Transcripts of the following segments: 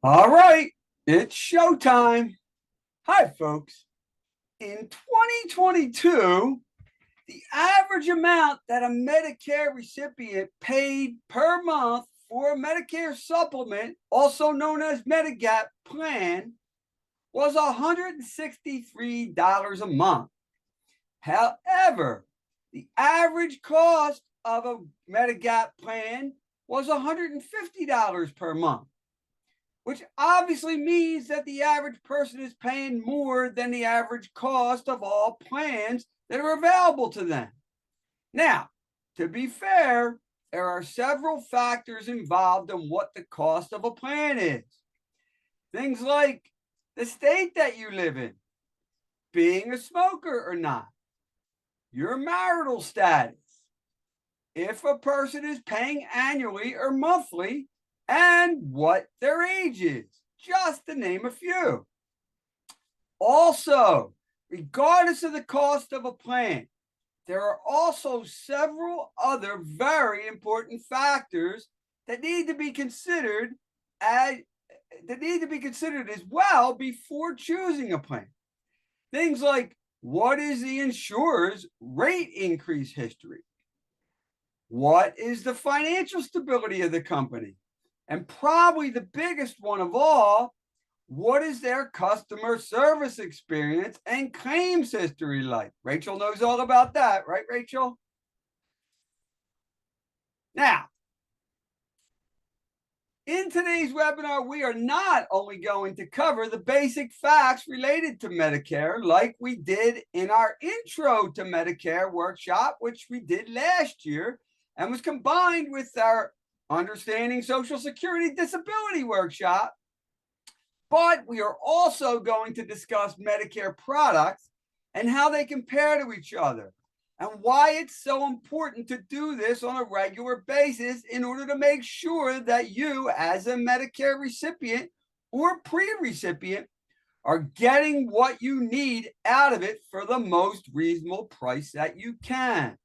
All right, it's showtime. Hi, folks. In 2022, the average amount that a Medicare recipient paid per month for a Medicare supplement, also known as Medigap plan, was $163 a month. However, the average cost of a Medigap plan was $150 per month, which obviously means that the average person is paying more than the average cost of all plans that are available to them. Now, to be fair, there are several factors involved in what the cost of a plan is. Things like the state that you live in, being a smoker or not, your marital status, if a person is paying annually or monthly, and what their age is, just to name a few. Also, regardless of the cost of a plan, there are also several other very important factors that need to be considered as well before choosing a plan. Things like, what is the insurer's rate increase history? What is the financial stability of the company? And probably the biggest one of all, what is their customer service experience and claims history like? Rachel knows all about that, right, Rachel? Now, in today's webinar, we are not only going to cover the basic facts related to Medicare like we did in our intro to Medicare workshop, which we did last year and was combined with our Understanding Social Security Disability workshop, but we are also going to discuss Medicare products and how they compare to each other and why it's so important to do this on a regular basis in order to make sure that you, as a Medicare recipient or pre-recipient, are getting what you need out of it for the most reasonable price that you can.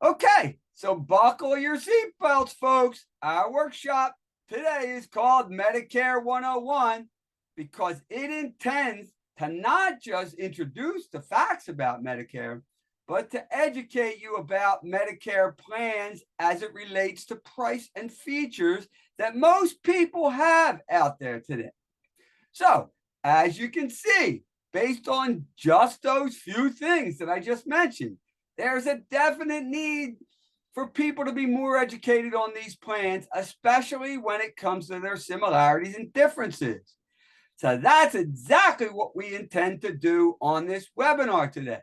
Okay, so buckle your seatbelts, folks. Our workshop today is called Medicare 101 because it intends to not just introduce the facts about Medicare, but to educate you about Medicare plans as it relates to price and features that most people have out there today. So, as you can see, based on just those few things that I just mentioned, there's a definite need for people to be more educated on these plans, especially when it comes to their similarities and differences. So that's exactly what we intend to do on this webinar today.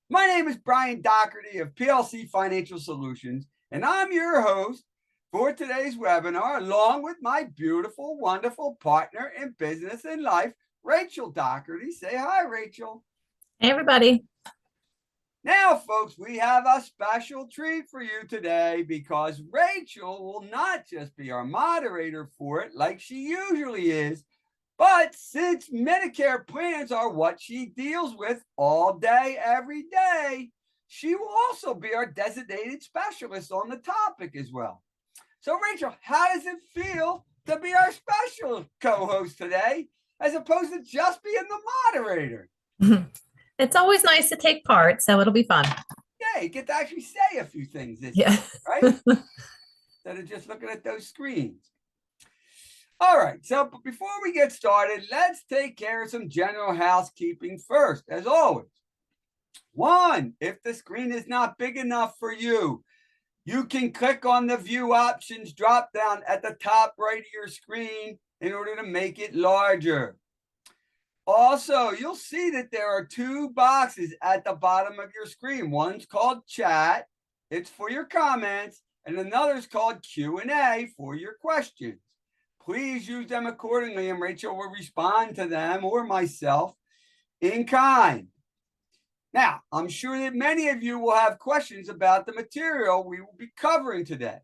My name is Brian Dougherty of PLC Financial Solutions, and I'm your host for today's webinar, along with my beautiful, wonderful partner in business and life, Rachel Dougherty. Say hi, Rachel. Hey, everybody. Now, folks, we have a special treat for you today because Rachel will not just be our moderator for it like she usually is, but since Medicare plans are what she deals with all day, every day, she will also be our designated specialist on the topic as well. So, Rachel, how does it feel to be our special co-host today as opposed to just being the moderator? It's always nice to take part, so it'll be fun. Yeah, you get to actually say a few things this Yeah. time, right? Instead of just looking at those screens. All right, so before we get started, let's take care of some general housekeeping first, as always. One, if the screen is not big enough for you, you can click on the view options drop down at the top right of your screen in order to make it larger. Also, you'll see that there are two boxes at the bottom of your screen. One's called chat, it's for your comments, and another is called Q&A for your questions. Please use them accordingly, and Rachel will respond to them or myself in kind. Now, I'm sure that many of you will have questions about the material we will be covering today.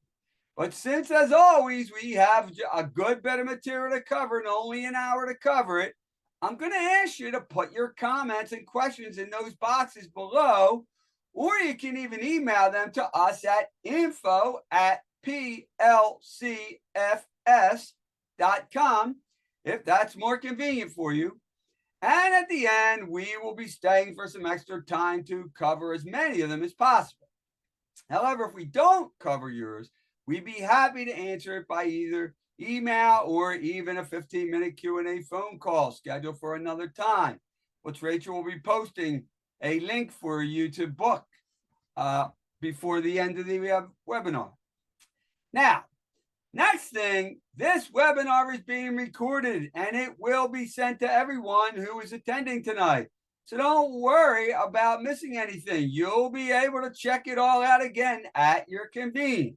But since, as always, we have a good bit of material to cover and only an hour to cover it, I'm going to ask you to put your comments and questions in those boxes below, or you can even email them to us at info@plcfs.com. thewy.com if that's more convenient for you. And at the end, we will be staying for some extra time to cover as many of them as possible. However, if we don't cover yours, we'd be happy to answer it by either email or even a 15-minute Q&A phone call scheduled for another time, which Rachel will be posting a link for you to book before the end of the webinar. Now, next thing, this webinar is being recorded and it will be sent to everyone who is attending tonight. So don't worry about missing anything. You'll be able to check it all out again at your convenience.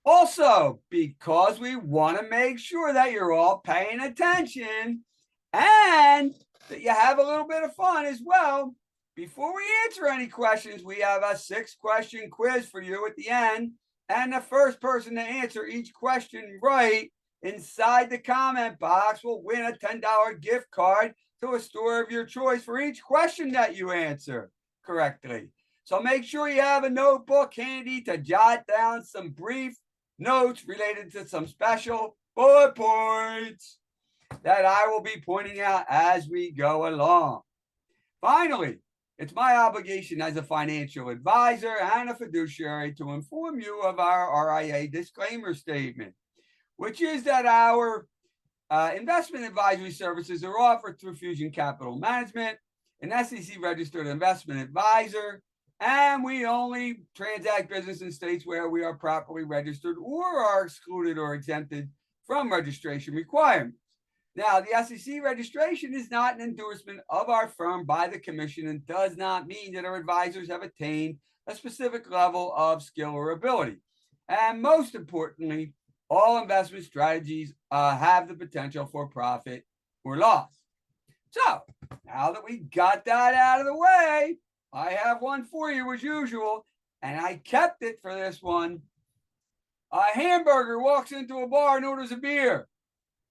Also, because we want to make sure that you're all paying attention and that you have a little bit of fun as well, before we answer any questions, we have a 6-question quiz for you at the end. And the first person to answer each question right inside the comment box will win a $10 gift card to a store of your choice for each question that you answer correctly. So make sure you have a notebook handy to jot down some brief notes related to some special bullet points that I will be pointing out as we go along. Finally, it's my obligation as a financial advisor and a fiduciary to inform you of our RIA disclaimer statement, which is that our investment advisory services are offered through Fusion Capital Management, an SEC-registered investment advisor, and we only transact business in states where we are properly registered or are excluded or exempted from registration requirements. Now, the SEC registration is not an endorsement of our firm by the commission and does not mean that our advisors have attained a specific level of skill or ability. And most importantly, all investment strategies have the potential for profit or loss. So now that we got that out of the way, I have one for you as usual, and I kept it for this one. A hamburger walks into a bar and orders a beer.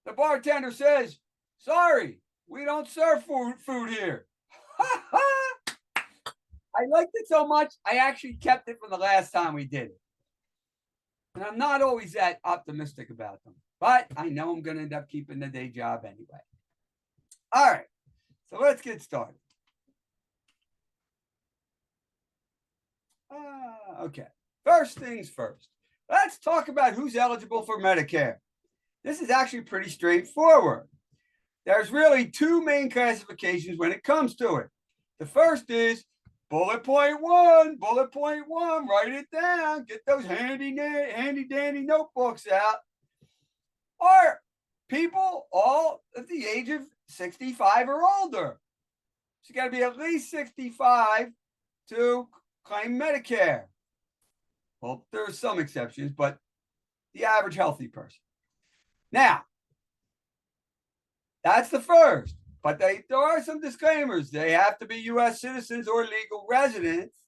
The bartender says, "Sorry, we don't serve food here." I liked it so much, I actually kept it from the last time we did it. And I'm not always that optimistic about them, but I know I'm going to end up keeping the day job anyway. All right, so let's get started. Okay, first things first. Let's talk about who's eligible for Medicare. This is actually pretty straightforward. There's really two main classifications when it comes to it. The first is bullet point one, write it down, get those handy dandy notebooks out. Or people all at the age of 65 or older. So you got to be at least 65 to claim Medicare. Well, there are some exceptions, but the average healthy person. Now, that's the first, but there are some disclaimers. They have to be U.S. citizens or legal residents,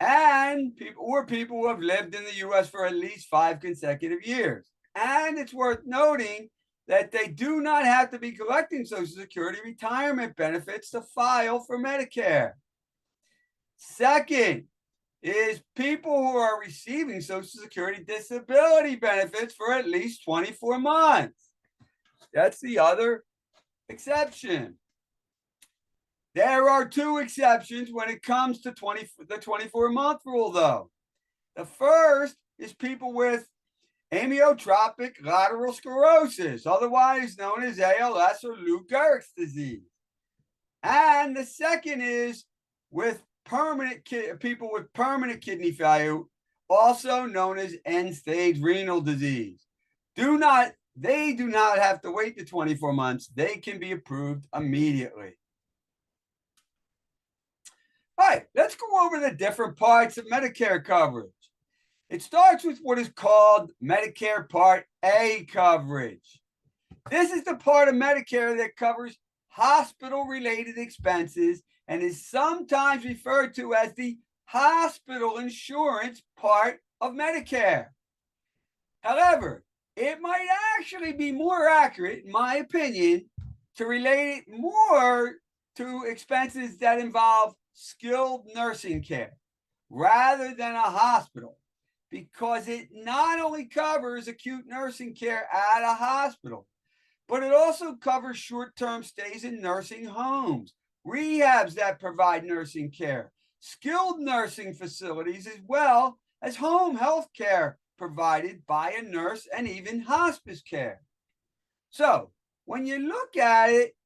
and people who have lived in the U.S. for at least 5 consecutive years. And it's worth noting that they do not have to be collecting Social Security retirement benefits to file for Medicare. Second is people who are receiving Social Security disability benefits for at least 24 months. That's the other exception. There are 2 exceptions when it comes to the 24-month rule, though. The first is people with amyotrophic lateral sclerosis, otherwise known as ALS or Lou Gehrig's disease. And the second is with people with permanent kidney failure, also known as end-stage renal disease. They do not have to wait the 24 months. They can be approved immediately. All right, let's go over the different parts of Medicare coverage. It starts with what is called Medicare Part A coverage. This is the part of Medicare that covers hospital-related expenses and is sometimes referred to as the hospital insurance part of Medicare. However, it might actually be more accurate, in my opinion, to relate it more to expenses that involve skilled nursing care rather than a hospital, because it not only covers acute nursing care at a hospital, but it also covers short-term stays in nursing homes, rehabs that provide nursing care, skilled nursing facilities, as well as home health care provided by a nurse, and even hospice care. So when you look at it,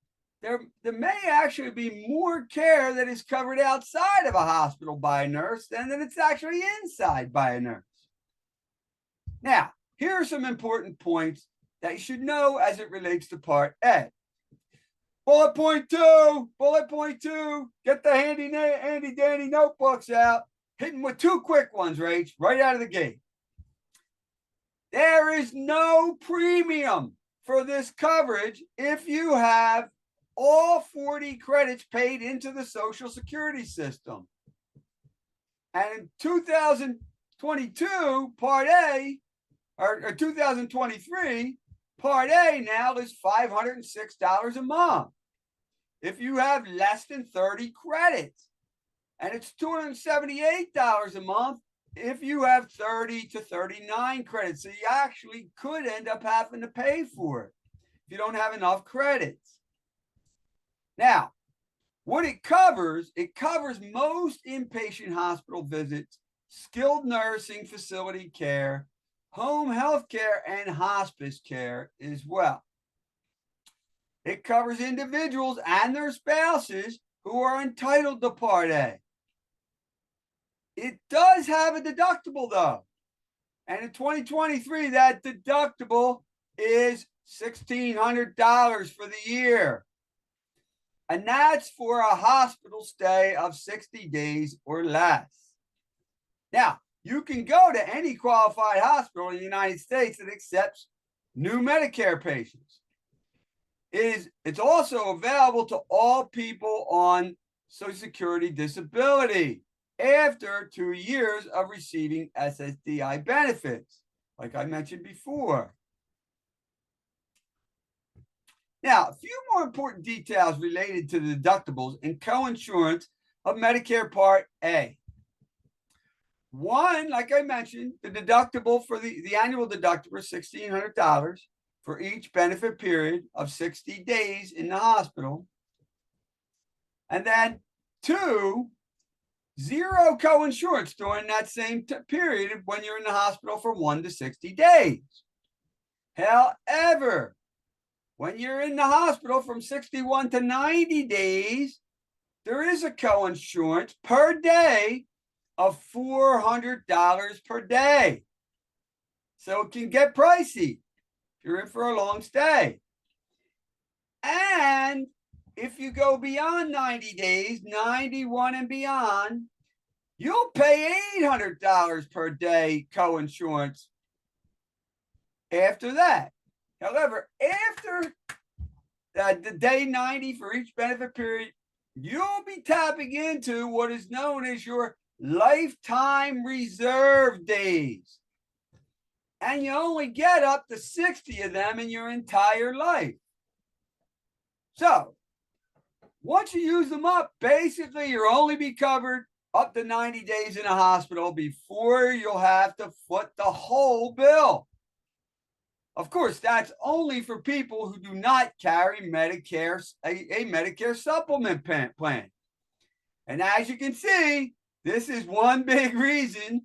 there may actually be more care that is covered outside of a hospital by a nurse than that it's actually inside by a nurse. Now, here are some important points that you should know as it relates to Part A. Bullet point two, get the handy dandy notebooks out, hitting with two quick ones, Rach, right out of the gate. There is no premium for this coverage if you have all 40 credits paid into the Social Security system. And in 2022, Part A, or 2023, Part A now is $506 a month. If you have less than 30 credits, and it's $278 a month if you have 30 to 39 credits. So you actually could end up having to pay for it if you don't have enough credits. Now, what it covers most inpatient hospital visits, skilled nursing facility care, home health care, and hospice care as well. It covers individuals and their spouses who are entitled to Part A. It does have a deductible, though. And in 2023, that deductible is $1,600 for the year. And that's for a hospital stay of 60 days or less. Now, you can go to any qualified hospital in the United States that accepts new Medicare patients. It's also available to all people on Social Security disability after 2 years of receiving SSDI benefits, like I mentioned before. Now, a few more important details related to the deductibles and coinsurance of Medicare Part A. One, like I mentioned, the deductible for the annual deductible is $1,600 for each benefit period of 60 days in the hospital. And then two, zero coinsurance during that same period when you're in the hospital for 1 to 60 days. However, when you're in the hospital from 61 to 90 days, there is a coinsurance per day of $400 per day. So it can get pricey if you're in for a long stay. And if you go beyond 90 days, 91 and beyond, you'll pay $800 per day coinsurance after that. However, after the day 90 for each benefit period, you'll be tapping into what is known as your lifetime reserve days. And you only get up to 60 of them in your entire life. So, once you use them up, basically you'll only be covered up to 90 days in a hospital before you'll have to foot the whole bill. Of course, that's only for people who do not carry Medicare, a Medicare supplement plan. And as you can see, this is one big reason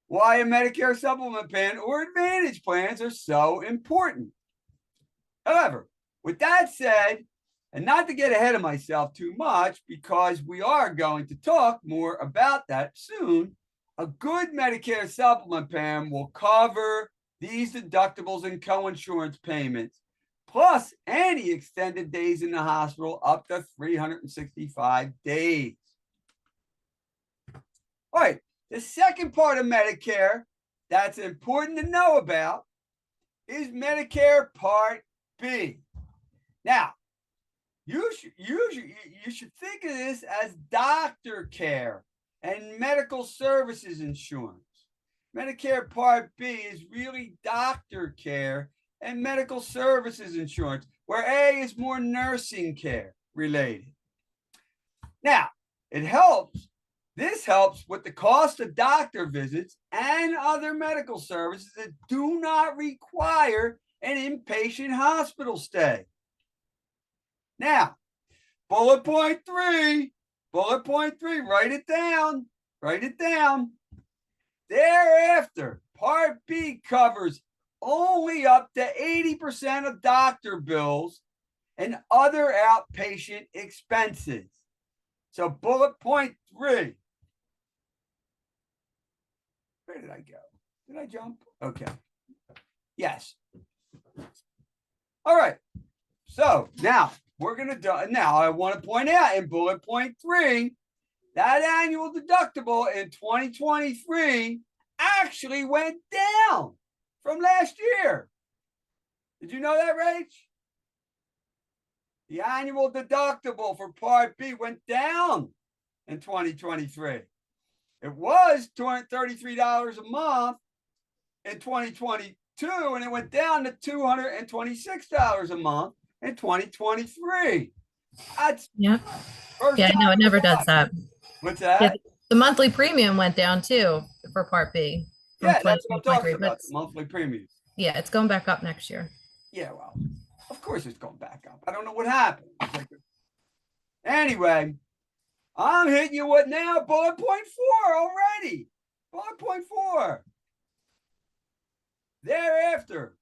why a Medicare supplement plan or Advantage plans are so important. However, with that said, and not to get ahead of myself too much, because we are going to talk more about that soon, a good Medicare supplement plan will cover these deductibles and coinsurance payments, plus any extended days in the hospital up to 365 days. All right, the second part of Medicare that's important to know about is Medicare Part B. Now, you should think of this as doctor care and medical services insurance. Medicare Part B is really doctor care and medical services insurance, where A is more nursing care related. Now, it helps This helps with the cost of doctor visits and other medical services that do not require an inpatient hospital stay. Now, bullet point three, write it down, write it down. Thereafter, Part B covers only up to 80% of doctor bills and other outpatient expenses. So bullet point 3. Where did I go? Did I jump? Okay. Yes. All right. So now we're going to do, now I want to point out in bullet point 3, that annual deductible in 2023 actually went down from last year. Did you know that, Rach? The annual deductible for Part B went down in 2023. It was $233 a month in 2022, and it went down to $226 a month in 2023. That's Yeah. first Yeah, time no, it in never the does life. that. What's Yeah, that? the monthly premium went down too for Part B from Yeah, that's what I'm talking 2023, about, but the monthly premiums. yeah, it's going back up next year. Yeah, well, of course it's going back up. I don't know what happened. Anyway, I'm hitting you with now bullet point 4 already. Bullet point 4. Thereafter.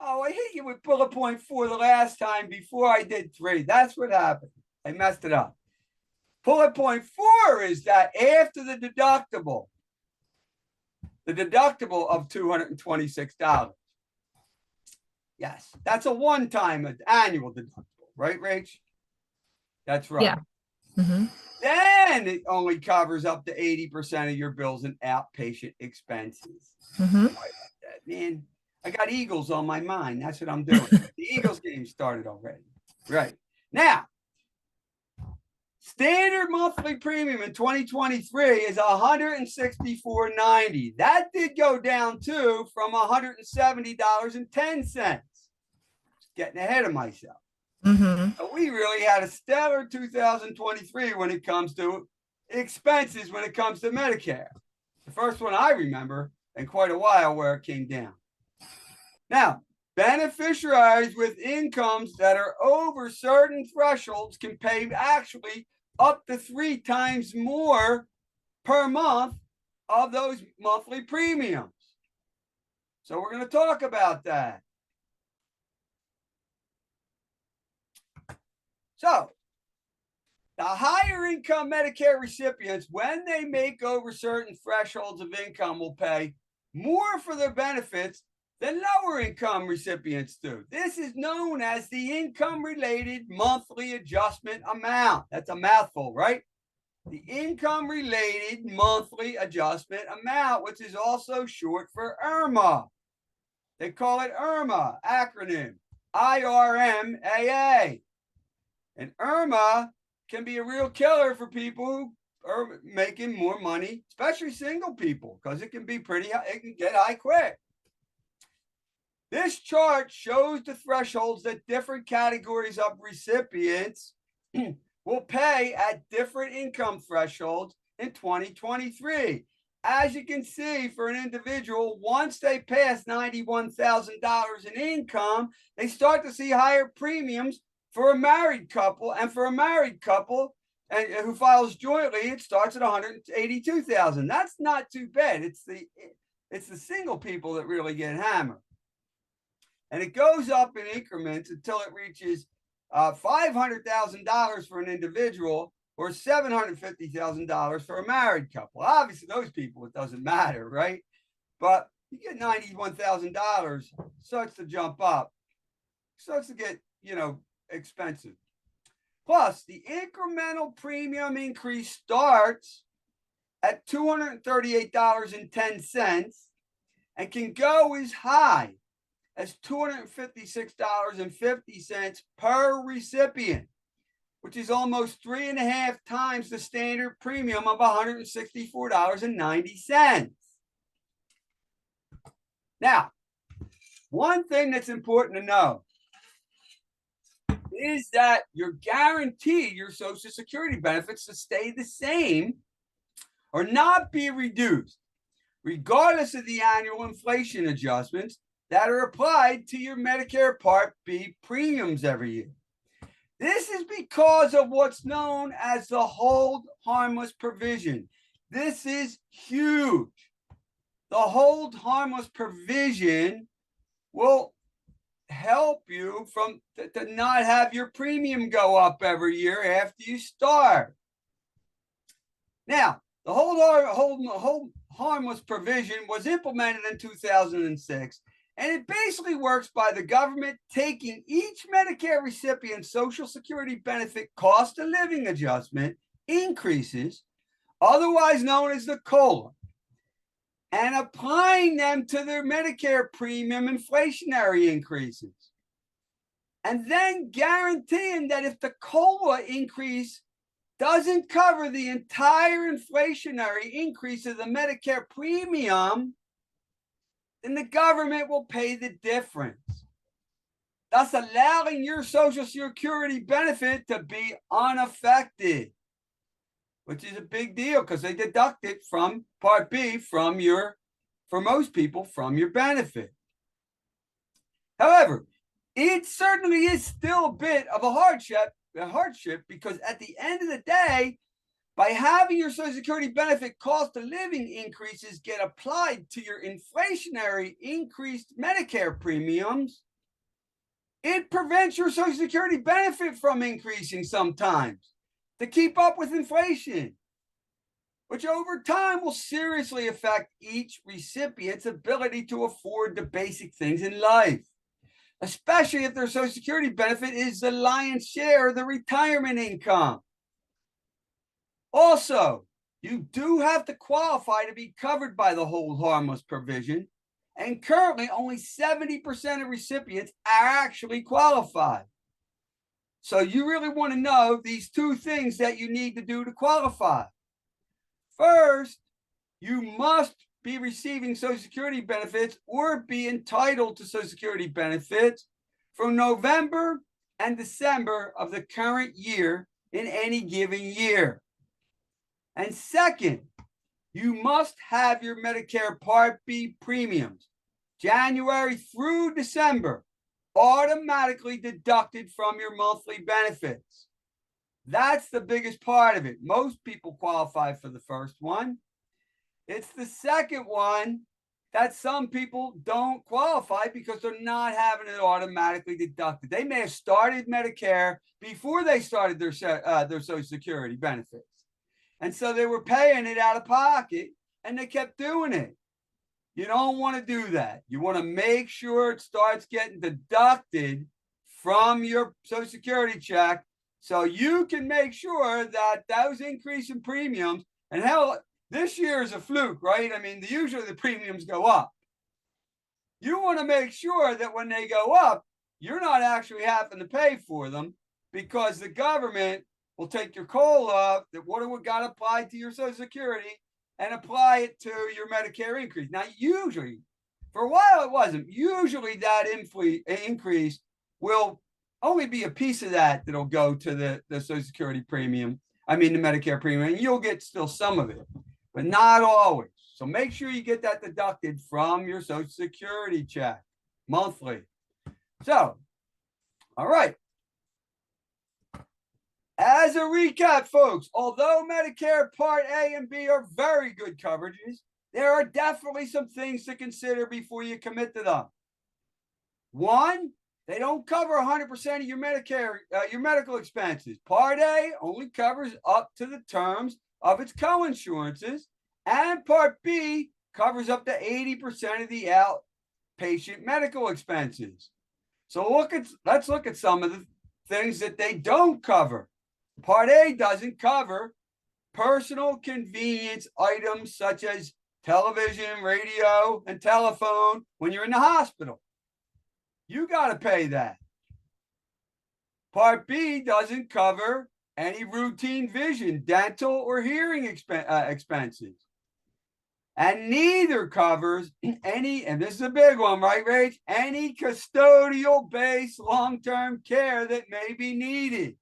Oh, I hit you with bullet point 4 the last time before I did 3. That's what happened. I messed it up. Bullet point 4 is that after the deductible of $226. Yes, that's a one-time annual deductible, right, Rach? That's right. Yeah. Mm-hmm. Then it only covers up to 80% of your bills and outpatient expenses. Mm-hmm. Man, I got Eagles on my mind. That's what I'm doing. The Eagles game started already. Right. Now, standard monthly premium in 2023 is $164.90. That did go down too from $170.10. Getting ahead of myself. Mm-hmm. So we really had a stellar 2023 when it comes to expenses, when it comes to Medicare. The first one I remember in quite a while where it came down. Now, beneficiaries with incomes that are over certain thresholds can pay actually up to 3 times more per month of those monthly premiums. So we're going to talk about that. So the higher income Medicare recipients, when they make over certain thresholds of income, will pay more for their benefits than lower income recipients do. This is known as the income-related monthly adjustment amount. That's a mouthful, right? The income-related monthly adjustment amount, which is also short for IRMA. They call it IRMA, acronym, IRMAA. And IRMA can be a real killer for people who are making more money, especially single people, because it can be pretty, it can get high quick. This chart shows the thresholds that different categories of recipients will pay at different income thresholds in 2023. As you can see, for an individual, once they pass $91,000 in income, they start to see higher premiums for a married couple, and for a married couple who files jointly, it starts at $182,000. That's not too bad. It's the single people that really get hammered. And it goes up in increments until it reaches $500,000 for an individual or $750,000 for a married couple. Obviously, those people, it doesn't matter, right? But you get $91,000, starts to jump up, starts to get, expensive. Plus, the incremental premium increase starts at $238.10 and can go as high as $256.50 per recipient, which is almost 3.5 times the standard premium of $164.90. Now, one thing that's important to know is that you're guaranteed your Social Security benefits to stay the same or not be reduced, regardless of the annual inflation adjustments that are applied to your Medicare Part B premiums every year. This is because of what's known as the hold harmless provision. This is huge. The hold harmless provision will help you to not have your premium go up every year after you start. Now, the hold harmless provision was implemented in 2006, and it basically works by the government taking each Medicare recipient's Social Security benefit cost of living adjustment increases, otherwise known as the COLA, and applying them to their Medicare premium inflationary increases. And then guaranteeing that if the COLA increase doesn't cover the entire inflationary increase of the Medicare premium, then the government will pay the difference, thus allowing your Social Security benefit to be unaffected, which is a big deal because they deduct it from Part B for most people, from your benefit. However, it certainly is still a bit of a hardship because at the end of the day, by having your Social Security benefit cost of living increases get applied to your inflationary increased Medicare premiums, it prevents your Social Security benefit from increasing sometimes to keep up with inflation, which over time will seriously affect each recipient's ability to afford the basic things in life, especially if their Social Security benefit is the lion's share of the retirement income. Also, you do have to qualify to be covered by the hold harmless provision, and currently only 70% of recipients are actually qualified. So you really want to know these two things that you need to do to qualify. First, you must be receiving Social Security benefits or be entitled to Social Security benefits from November and December of the current year in any given year. And second, you must have your Medicare Part B premiums, January through December, automatically deducted from your monthly benefits. That's the biggest part of it. Most people qualify for the first one. It's the second one that some people don't qualify because they're not having it automatically deducted. They may have started Medicare before they started their Social Security benefits. And so they were paying it out of pocket and they kept doing it. You don't want to do that. You want to make sure it starts getting deducted from your Social Security check so you can make sure that those increase in premiums, and hell, this year is a fluke, right? I mean, usually the premiums go up. You want to make sure that when they go up, you're not actually having to pay for them because the government will take your COLA that would have got applied to your Social Security and apply it to your Medicare increase. Now, usually, for a while it wasn't. Usually that increase will only be a piece of that'll go to the Social Security premium. I mean, the Medicare premium, and you'll get still some of it, but not always. So make sure you get that deducted from your Social Security check monthly. So, all right. As a recap, folks, although Medicare Part A and B are very good coverages, there are definitely some things to consider before you commit to them. One, they don't cover 100% of your medical expenses. Part A only covers up to the terms of its coinsurances, and Part B covers up to 80% of the outpatient medical expenses. So let's look at some of the things that they don't cover. Part A doesn't cover personal convenience items such as television, radio, and telephone when you're in the hospital. You got to pay that. Part B doesn't cover any routine vision, dental, or hearing expenses. And neither covers any, and this is a big one, right, Rach? Any custodial-based long-term care that may be needed.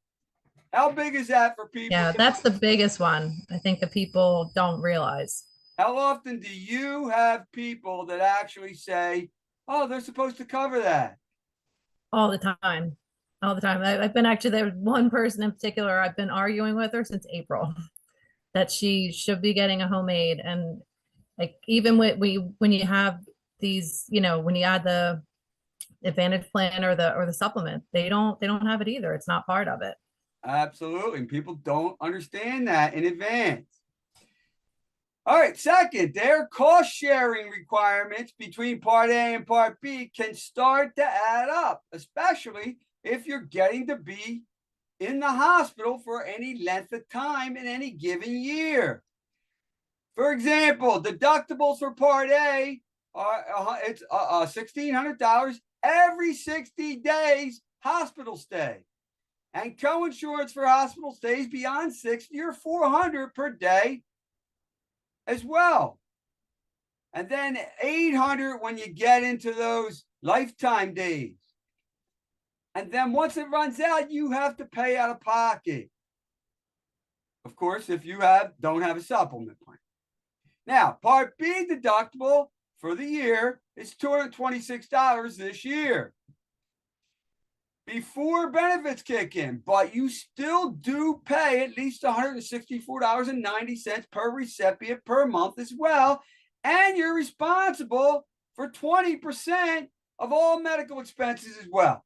How big is that for people? Yeah, that's the biggest one. I think that people don't realize. How often do you have people that actually say, oh, they're supposed to cover that? All the time. All the time. I've been actually, there's one person in particular, I've been arguing with her since April that she should be getting a homemade. And like, even when you have these, when you add the advantage plan or the supplement, they don't have it either. It's not part of it. Absolutely. And people don't understand that in advance. All right. Second, their cost sharing requirements between Part A and Part B can start to add up, especially if you're getting to be in the hospital for any length of time in any given year. For example, deductibles for Part A are it's $1,600 every 60 days hospital stay, and coinsurance for hospital stays beyond 60 or 400 per day as well. And then 800 when you get into those lifetime days. And then once it runs out, you have to pay out of pocket. Of course, if you don't have a supplement plan. Now, Part B deductible for the year is $226 this year before benefits kick in, but you still do pay at least $164.90 per recipient per month as well. And you're responsible for 20% of all medical expenses as well.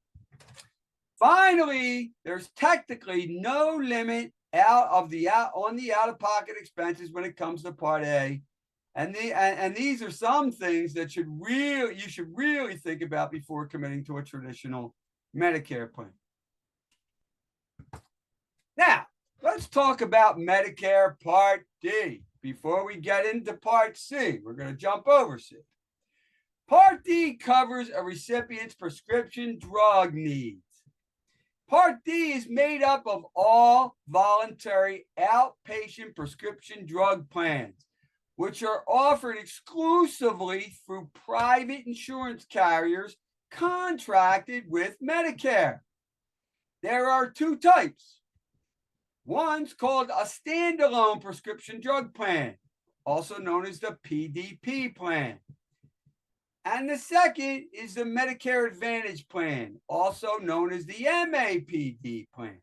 Finally, there's technically no limit on the out-of-pocket expenses when it comes to Part A. And these are some things that you should really think about before committing to a traditional Medicare plan. Now, let's talk about Medicare Part D before we get into Part C. We're going to jump over C. Part D covers a recipient's prescription drug needs. Part D is made up of all voluntary outpatient prescription drug plans, which are offered exclusively through private insurance carriers contracted with Medicare. There are two types. One's called a standalone prescription drug plan, also known as the PDP plan. And the second is the Medicare Advantage plan, also known as the MAPD plan.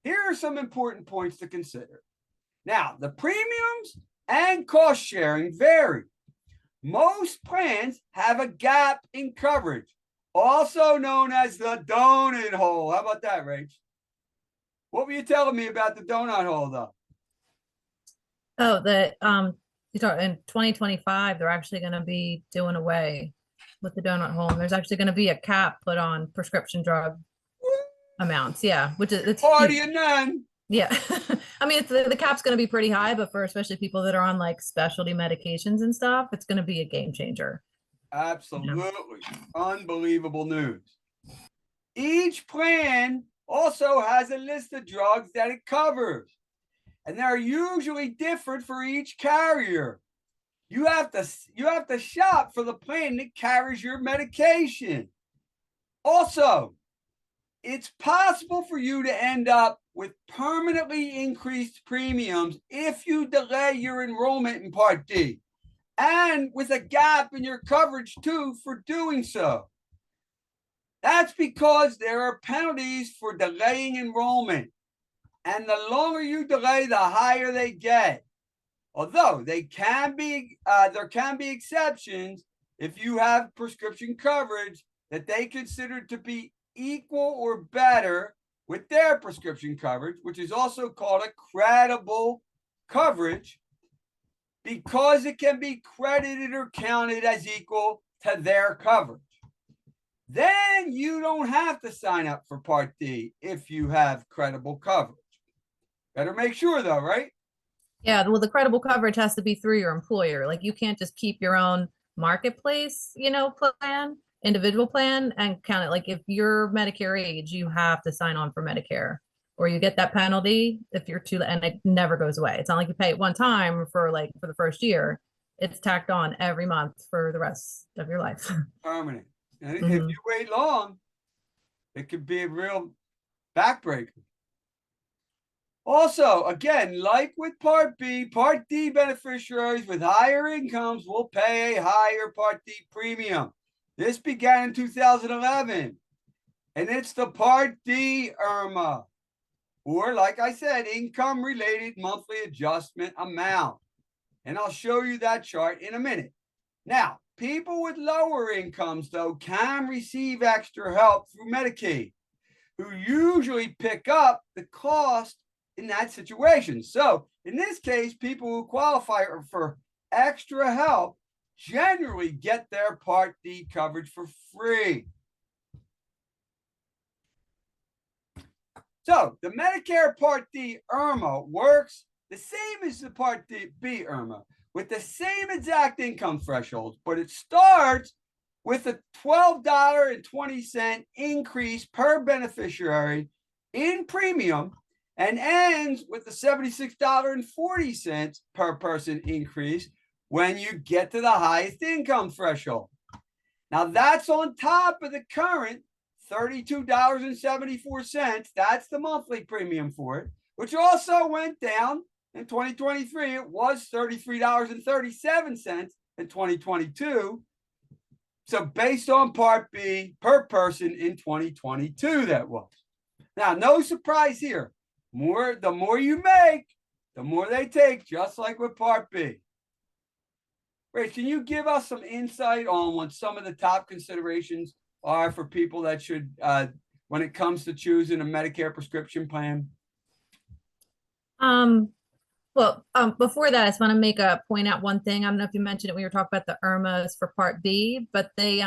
Here are some important points to consider. Now, the premiums and cost sharing vary. Most plans have a gap in coverage, also known as the donut hole. How about that, Rach? What were you telling me about the donut hole, though? Oh, you talk in 2025, they're actually going to be doing away with the donut hole. And there's actually going to be a cap put on prescription drug amounts. Yeah, which is it's Party and none. Yeah. I mean, the cap's going to be pretty high, but for especially people that are on like specialty medications and stuff, it's going to be a game changer. Absolutely. Unbelievable news. Each plan also has a list of drugs that it covers, and they're usually different for each carrier. You have to shop for the plan that carries your medication. Also, it's possible for you to end up with permanently increased premiums if you delay your enrollment in Part D, and with a gap in your coverage too for doing so. That's because there are penalties for delaying enrollment, and the longer you delay, the higher they get. Although there can be exceptions if you have prescription coverage that they consider to be equal or better with their prescription coverage, which is also called a credible coverage, because it can be credited or counted as equal to their coverage. Then you don't have to sign up for Part D if you have credible coverage. Better make sure though, right? Yeah, well, the credible coverage has to be through your employer. Like you can't just keep your own marketplace, plan, individual plan and count it. Like if you're Medicare age, you have to sign on for Medicare, or you get that penalty if you're too, and it never goes away. It's not like you pay it one time for the first year. it's tacked on every month for the rest of your life. Permanent. And if Mhm. you wait long, it could be a real backbreaker. Also, again, like with Part B, Part D beneficiaries with higher incomes will pay a higher Part D premium. This began in 2011, and it's the Part D IRMA, or like I said, income-related monthly adjustment amount. And I'll show you that chart in a minute. Now, people with lower incomes, though, can receive extra help through Medicaid, who usually pick up the cost in that situation. So in this case, people who qualify for extra help generally get their Part D coverage for free. So the Medicare Part D IRMA works the same as the Part B IRMA with the same exact income thresholds, but it starts with a $12.20 increase per beneficiary in premium and ends with a $76.40 per person increase when you get to the highest income threshold. Now that's on top of the current $32.74. That's the monthly premium for it, which also went down in 2023. It was $33.37 in 2022. So based on Part B per person in 2022, that was. Now, no surprise here. The more you make, the more they take, just like with Part B. Ray, can you give us some insight on what some of the top considerations are for people that should, when it comes to choosing a Medicare prescription plan? Before that, I just want to point out one thing. I don't know if you mentioned it when you were talking about the IRMAs for Part B, but they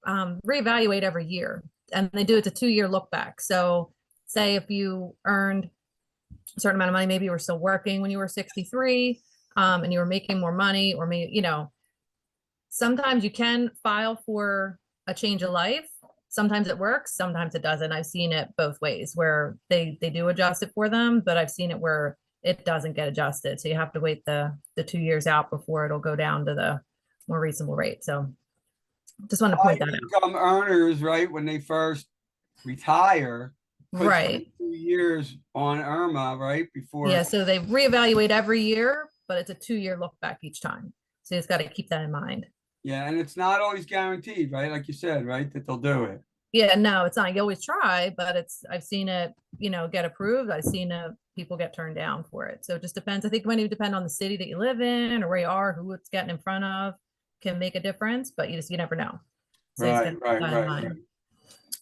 reevaluate every year, and they do it a 2-year look back. So say if you earned a certain amount of money, maybe you were still working when you were 63, and you were making more money, or maybe, sometimes you can file for a change of life. Sometimes it works, sometimes it doesn't. I've seen it both ways where they do adjust it for them, but I've seen it where it doesn't get adjusted. So you have to wait the 2 years out before it'll go down to the more reasonable rate. So just want to point that out. Income earners, right, when they first retire, Right. 2 years on IRMA, right, before. Yeah, so they reevaluate every year, but it's a 2-year look back each time. So you just got to keep that in mind. Yeah, and it's not always guaranteed, right? Like you said, right, that they'll do it. Yeah, no, it's not. You always try, but I've seen it, get approved. I've seen people get turned down for it. So it just depends. I think it might even depend on the city that you live in or where you are, who it's getting in front of can make a difference, but you never know. So Right.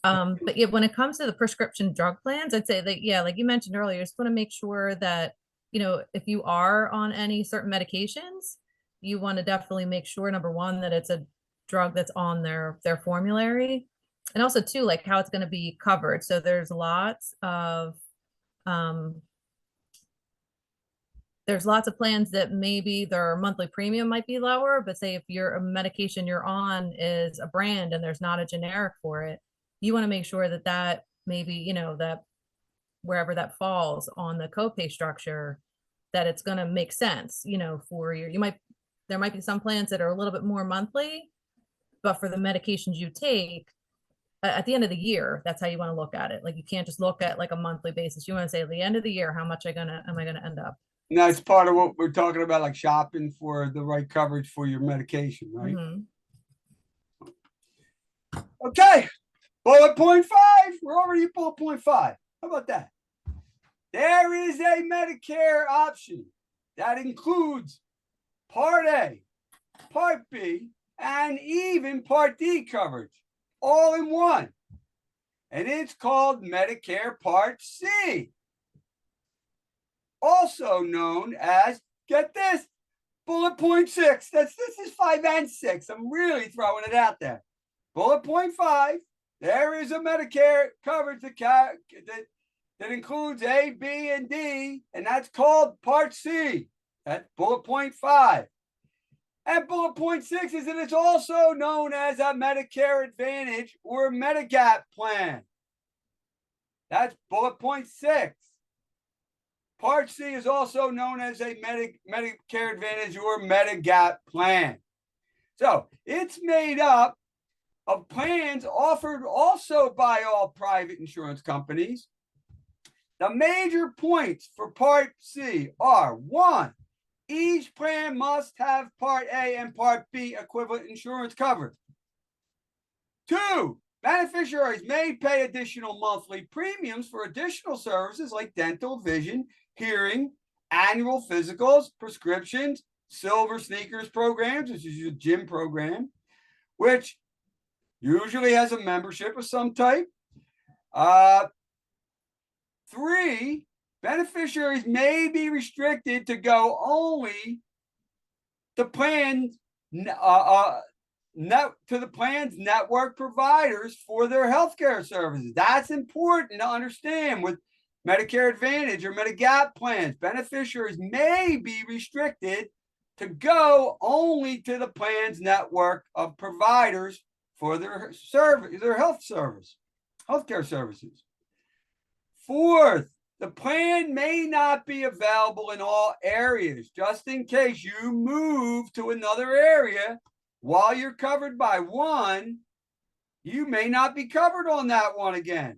But yeah, when it comes to the prescription drug plans, I'd say that, yeah, like you mentioned earlier, you just want to make sure that, if you are on any certain medications, you want to definitely make sure, number one, that it's a drug that's on their formulary. And also too, like how it's going to be covered. So there's lots of plans that maybe their monthly premium might be lower, but say if a medication you're on is a brand and there's not a generic for it, you want to make sure that maybe, that wherever that falls on the copay structure, that it's going to make sense, for there might be some plans that are a little bit more monthly, but for the medications you take, at the end of the year, that's how you want to look at it. Like you can't just look at like a monthly basis. You want to say at the end of the year, how much am I gonna end up? Now it's part of what we're talking about, like shopping for the right coverage for your medication, right? Mhm. Okay, bullet point 5. We're already at bullet point 5. How about that? There is a Medicare option that includes Part A, Part B, and even Part D coverage all in one. And it's called Medicare Part C, also known as, get this, bullet point 6. This is 5 and 6. I'm really throwing it out there. Bullet point 5, there is a Medicare coverage that includes A, B, and D, and that's called Part C. That's bullet point 5. And bullet point 6 is that it's also known as a Medicare Advantage or Medigap plan. That's bullet point 6. Part C is also known as a Medicare Advantage or Medigap plan. So it's made up of plans offered also by all private insurance companies. The major points for Part C are: 1, each plan must have Part A and Part B equivalent insurance coverage. 2, beneficiaries may pay additional monthly premiums for additional services like dental, vision, hearing, annual physicals, prescriptions, silver sneakers programs, which is your gym program, which usually has a membership of some type. 3, beneficiaries may be restricted to go only to plans to the plan's network providers for their healthcare services. That's important to understand with Medicare Advantage or Medigap plans. Beneficiaries may be restricted to go only to the plan's network of providers for their healthcare services. 4th, the plan may not be available in all areas. Just in case you move to another area while you're covered by one, you may not be covered on that one again.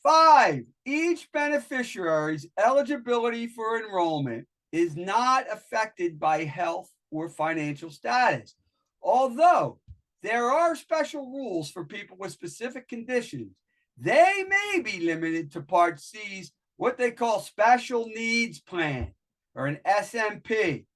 5, each beneficiary's eligibility for enrollment is not affected by health or financial status. Although there are special rules for people with specific conditions, they may be limited to Part C's what they call special needs plan, or an SMP,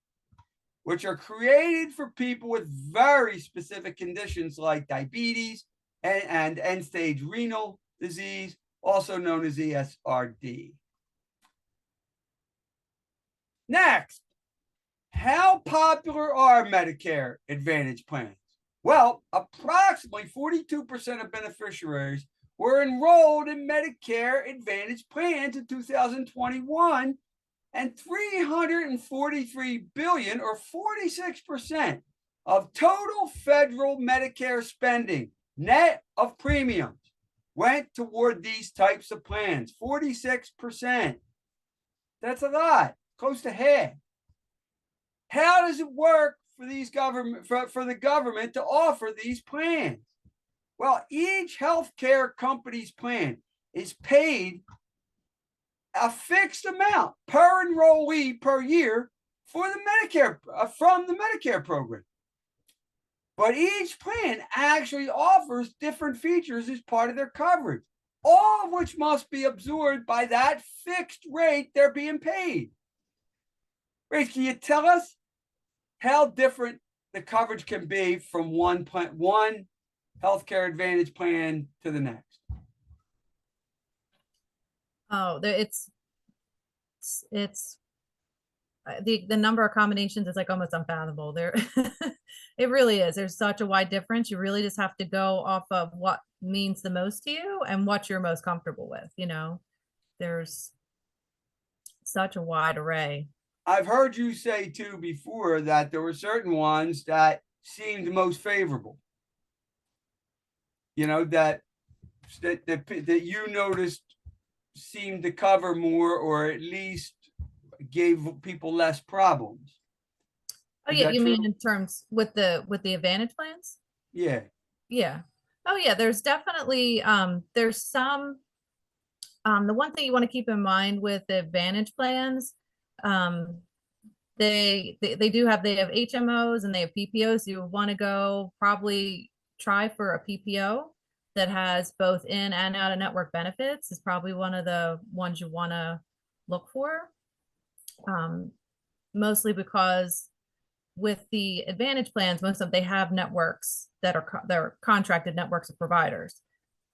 which are created for people with very specific conditions like diabetes and end-stage renal disease, also known as ESRD. Next, how popular are Medicare Advantage plans? Well, approximately 42% of beneficiaries were enrolled in Medicare Advantage plans in 2021, and $343 billion, or 46% of total federal Medicare spending, net of premiums, went toward these types of plans. 46%. That's a lot, close to half. How does it work for these for the government to offer these plans? Well, each healthcare company's plan is paid a fixed amount per enrollee per year for the Medicare from the Medicare program. But each plan actually offers different features as part of their coverage, all of which must be absorbed by that fixed rate they're being paid. Ray, can you tell us how different the coverage can be from one healthcare advantage plan to the next? Oh, it's the number of combinations is like almost unfathomable there. It really is. There's such a wide difference. You really just have to go off of what means the most to you and what you're most comfortable with. There's such a wide array. I've heard you say too before that there were certain ones that seemed most favorable, that you noticed seemed to cover more, or at least gave people less problems. Oh yeah, you mean in terms with the Advantage plans? Yeah. Yeah. Oh yeah, there's definitely there's some the one thing you want to keep in mind with the Advantage plans, they have HMOs and they have PPOs. So you want to go probably try for a PPO that has both in and out of network benefits is probably one of the ones you want to look for. Mostly because with the Advantage plans, most of them, they have networks that are contracted networks of providers.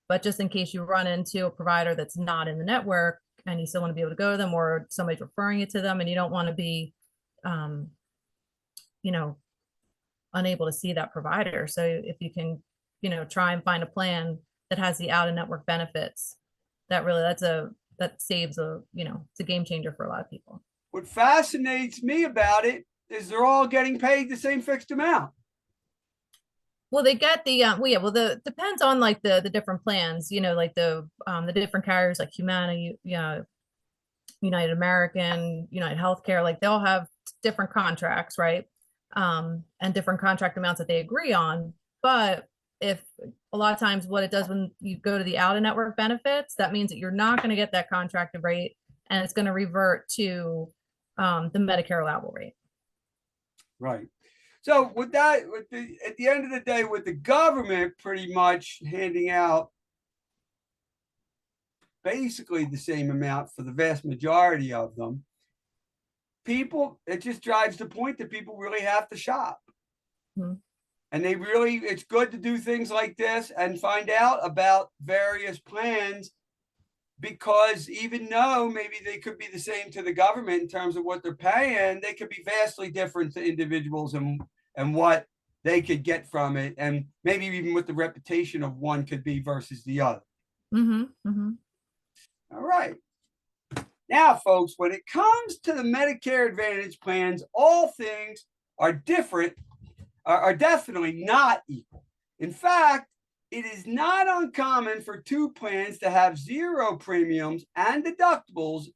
But just in case you run into a provider that's not in the network and you still want to be able to go to them, or somebody's referring you to them and you don't want to be, unable to see that provider. So if you can, try and find a plan that has the out of network benefits, that saves it's a game changer for a lot of people. What fascinates me about it is they're all getting paid the same fixed amount. Well, they get the depends on like the different plans, like the different carriers like Humana, United American, United Healthcare, like they'll have different contracts, right? And different contract amounts that they agree on. But if a lot of times what it does when you go to the out of network benefits, that means that you're not going to get that contracted rate and it's going to revert to the Medicare allowable rate. Right. So with that, at the end of the day, with the government pretty much handing out basically the same amount for the vast majority of them, it just drives the point that people really have to shop. Mhm. And it's good to do things like this and find out about various plans, because even though maybe they could be the same to the government in terms of what they're paying, they could be vastly different to individuals and what they could get from it, and maybe even what the reputation of one could be versus the other. All right. Now, folks, when it comes to the Medicare Advantage plans, all things are different, are definitely not equal. In fact, it is not uncommon for two plans to have zero premiums and deductibles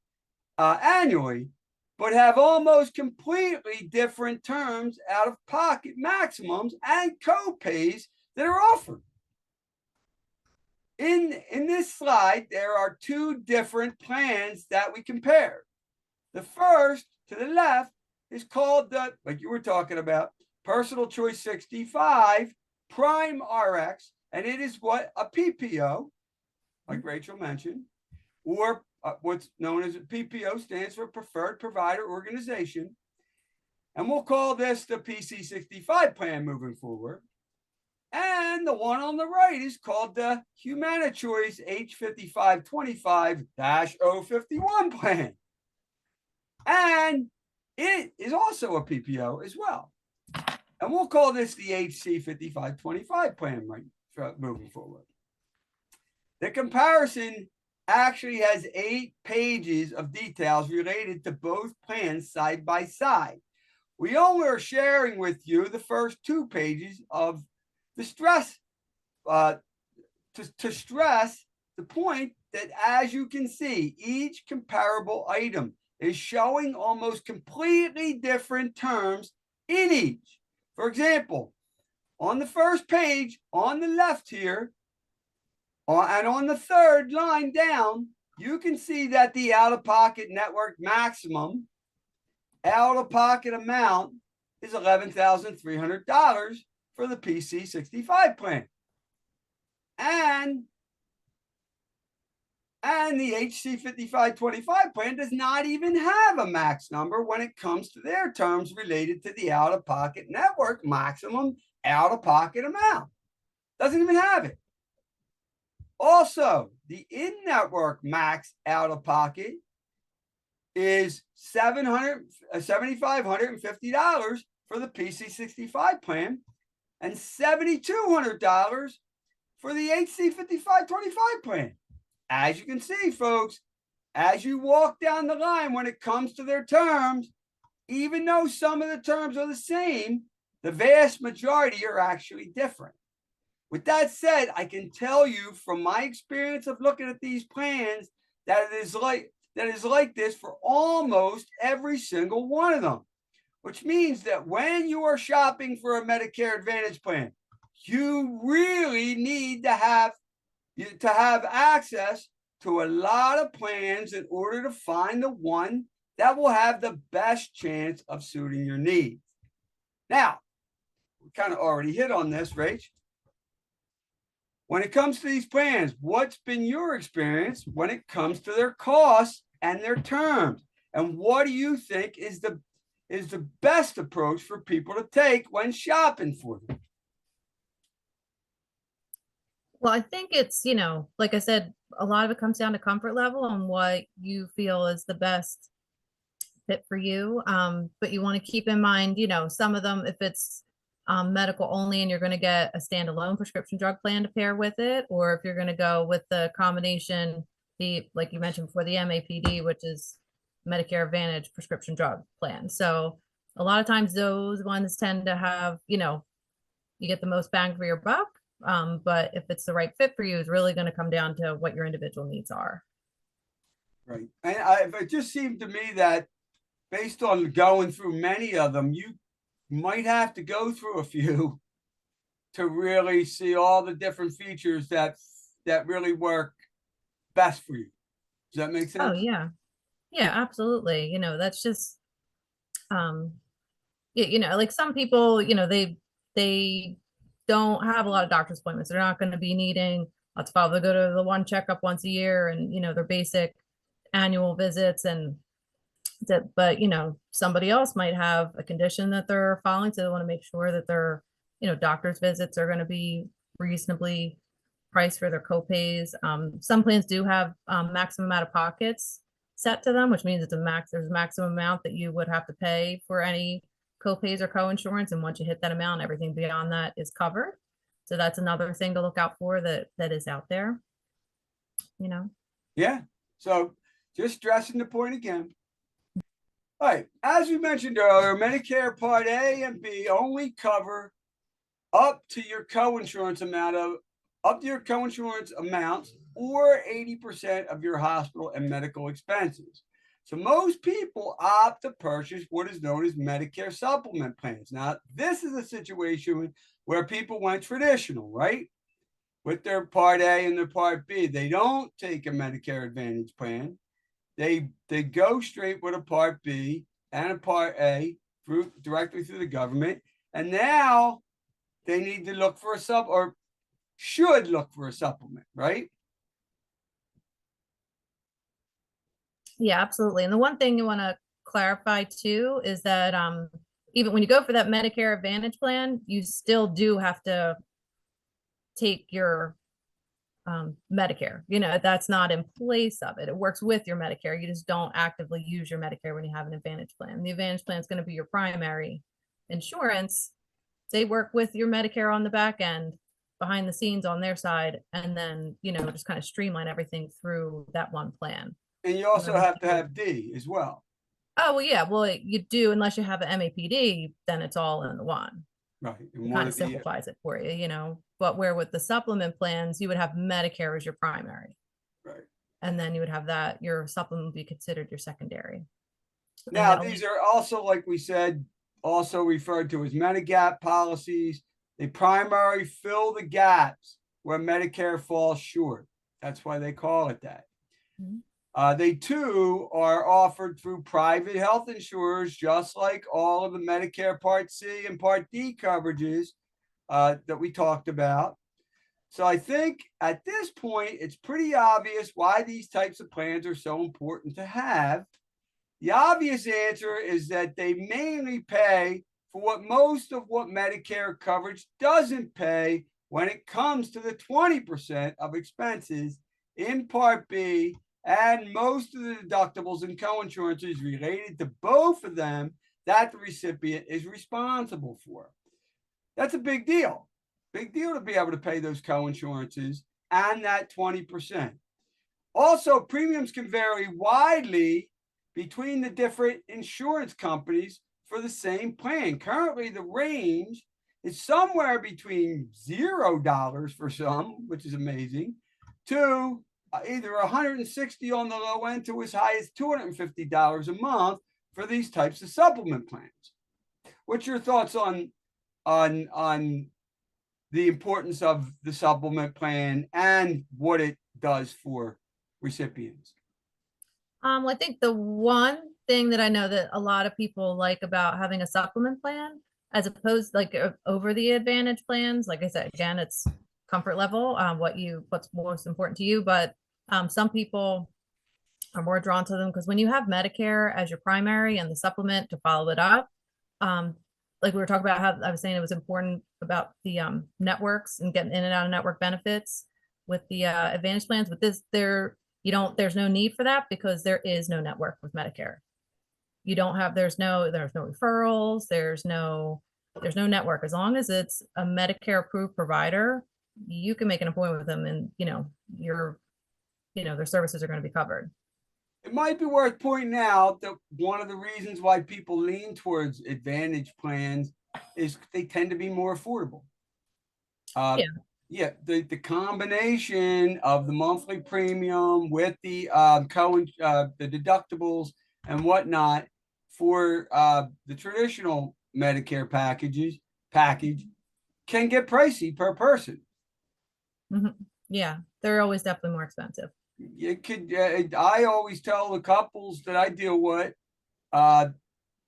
annually, but have almost completely different terms, out-of-pocket maximums, and co-pays that are offered. In this slide, there are two different plans that we compared. The first, to the left, is called the, like you were talking about, Personal Choice 65 Prime RX, and it is what a PPO, like Rachel mentioned, or what's known as a PPO stands for Preferred Provider Organization. And we'll call this the PC65 plan moving forward. And the one on the right is called the Humana Choice H5525-051 plan. And it is also a PPO as well. And we'll call this the HC5525 plan moving forward. The comparison actually has 8 pages of details related to both plans side by side. We only are sharing with you the first 2 pages of the stress, to stress the point that, as you can see, each comparable item is showing almost completely different terms in each. For example, on the first page on the left here, and on the third line down, you can see that the out-of-pocket network maximum out-of-pocket amount is $11,300 for the PC65 plan. And the HC5525 plan does not even have a max number when it comes to their terms related to the out-of-pocket network maximum out-of-pocket amount. Doesn't even have it. Also, the in-network max out-of-pocket is $7,550 for the PC65 plan and $7,200 for the HC5525 plan. As you can see, folks, as you walk down the line when it comes to their terms, even though some of the terms are the same, the vast majority are actually different. With that said, I can tell you from my experience of looking at these plans that it is like this for almost every single one of them, which means that when you are shopping for a Medicare Advantage plan, you really need to have access to a lot of plans in order to find the one that will have the best chance of suiting your needs. Now, we kind of already hit on this, Rach. When it comes to these plans, what's been your experience when it comes to their costs and their terms? And what do you think is the best approach for people to take when shopping for them? Well, I think it's, like I said, a lot of it comes down to comfort level and what you feel is the best fit for you. But you want to keep in mind, some of them, if it's medical only and you're going to get a standalone prescription drug plan to pair with it, or if you're going to go with the combination, like you mentioned before, the MAPD, which is Medicare Advantage prescription drug plan. So a lot of times those ones tend to have, you get the most bang for your buck. But if it's the right fit for you, it's really going to come down to what your individual needs are. Right. And it just seemed to me that based on going through many of them, you might have to go through a few to really see all the different features that really work best for you. Does that make Oh sense? yeah. Yeah, absolutely. That's just like some people, they don't have a lot of doctor's appointments. They're not going to be needing lots of follow. They go to the one checkup once a year and their basic annual visits and that, but somebody else might have a condition that they're following, so they want to make sure that their doctor's visits are going to be reasonably priced for their copays. Some plans do have maximum out of pockets set to them, which means there's a maximum amount that you would have to pay for any copays or co-insurance, and once you hit that amount, everything beyond that is covered. So that's another thing to look out for that is out there. Yeah. So just stressing the point again. All right. As we mentioned earlier, Medicare Part A and B only cover up to your co-insurance amounts or 80% of your hospital and medical expenses. So most people opt to purchase what is known as Medicare supplement plans. Now, this is a situation where people went traditional, right? With their Part A and their Part B. They don't take a Medicare Advantage plan. They go straight with a Part B and a Part A directly through the government. And now they need to look for or should look for a supplement, right? Yeah, absolutely. And the one thing you want to clarify too is that even when you go for that Medicare Advantage plan, you still do have to take your Medicare. That's not in place of it. It works with your Medicare. You just don't actively use your Medicare when you have an Advantage plan. The Advantage plan is going to be your primary insurance. They work with your Medicare on the back end, behind the scenes on their side, and then just kind of streamline everything through that one plan. And you also have to have D as well. Oh, well, yeah. Well, you do, unless you have an MAPD, then it's all in the one. Right. And It one kind of of the simplifies it for you. But where with the supplement plans, you would have Medicare as your primary. right. And then you would have that, your supplement would be considered your secondary. And Now, the these only, are also, like we said, also referred to as Medigap policies. They primarily fill the gaps where Medicare falls short. That's why they call it that. They too are offered through private health insurers, just like all of the Medicare Part C and Part D coverages that we talked about. So I think at this point, it's pretty obvious why these types of plans are so important to have. The obvious answer is that they mainly pay for most of what Medicare coverage doesn't pay when it comes to the 20% of expenses in Part B, and most of the deductibles and co-insurances related to both of them that the recipient is responsible for. That's a big deal. Big deal to be able to pay those co-insurances and that 20%. Also, premiums can vary widely between the different insurance companies for the same plan. Currently, the range is somewhere between $0 for some, which is amazing, to either $160 on the low end to as high as $250 a month for these types of supplement plans. What's your thoughts on the importance of the supplement plan and what it does for recipients? I think the one thing that I know that a lot of people like about having a supplement plan, as opposed like over the Advantage plans, like I said, again, it's comfort level, what's most important to you. But some people are more drawn to them because when you have Medicare as your primary and the supplement to follow it up, like we were talking about how I was saying it was important about the networks and getting in and out of network benefits with the Advantage plans. With this, there's no need for that because there is no network with Medicare. You don't have, there's no referrals, there's no network. As long as it's a Medicare approved provider, you can make an appointment with them and their services are going to be covered. It might be worth pointing out that one of the reasons why people lean towards Advantage plans is they tend to be more affordable. Yeah. Yeah, the combination of the monthly premium with the the deductibles and whatnot for the traditional Medicare package can get pricey per person. Mhm. Yeah, they're always definitely more expensive. It could. I always tell the couples that I deal with, uh,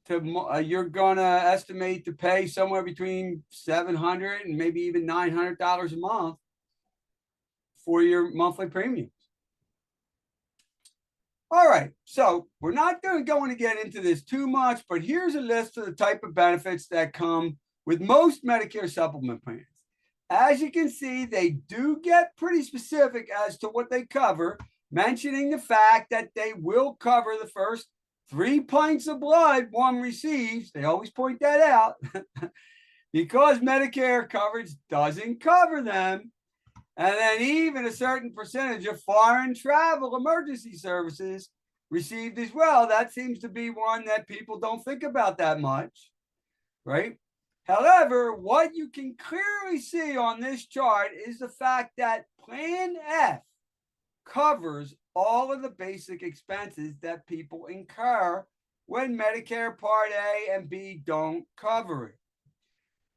you're gonna estimate to pay somewhere between $700 and maybe even $900 a month for your monthly premiums. All right, so we're not going to get into this too much, but here's a list of the type of benefits that come with most Medicare supplement plans. As you can see, they do get pretty specific as to what they cover, mentioning the fact that they will cover the first 3 pints of blood one receives. They always point that out because Medicare coverage doesn't cover them. And then even a certain percentage of foreign travel emergency services received as well. That seems to be one that people don't think about that much, right? However, what you can clearly see on this chart is the fact that Plan F covers all of the basic expenses that people incur when Medicare Part A and B don't cover it,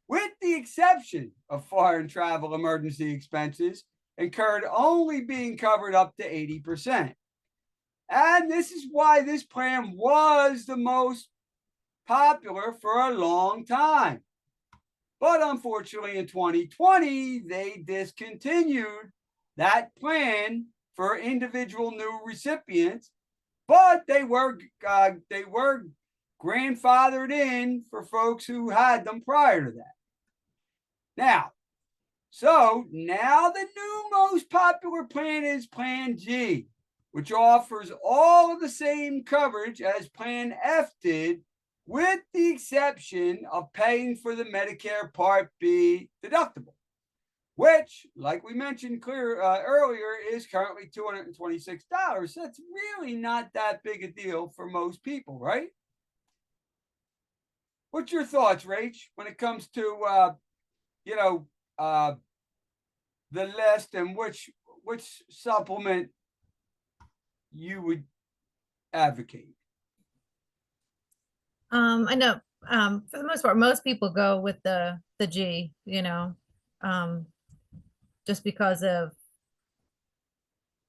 with the exception of foreign travel emergency expenses incurred only being covered up to 80%. And this is why this plan was the most popular for a long time. But unfortunately, in 2020, they discontinued that plan for individual new recipients, but they were grandfathered in for folks who had them prior to that. Now, now the new most popular plan is Plan G, which offers all of the same coverage as Plan F did, with the exception of paying for the Medicare Part B deductible, which, like we mentioned earlier, is currently $226. So that's really not that big a deal for most people, right? What's your thoughts, Rach, when it comes to you know the list and which supplement you would advocate? I know for the most part, most people go with the G, um, just because of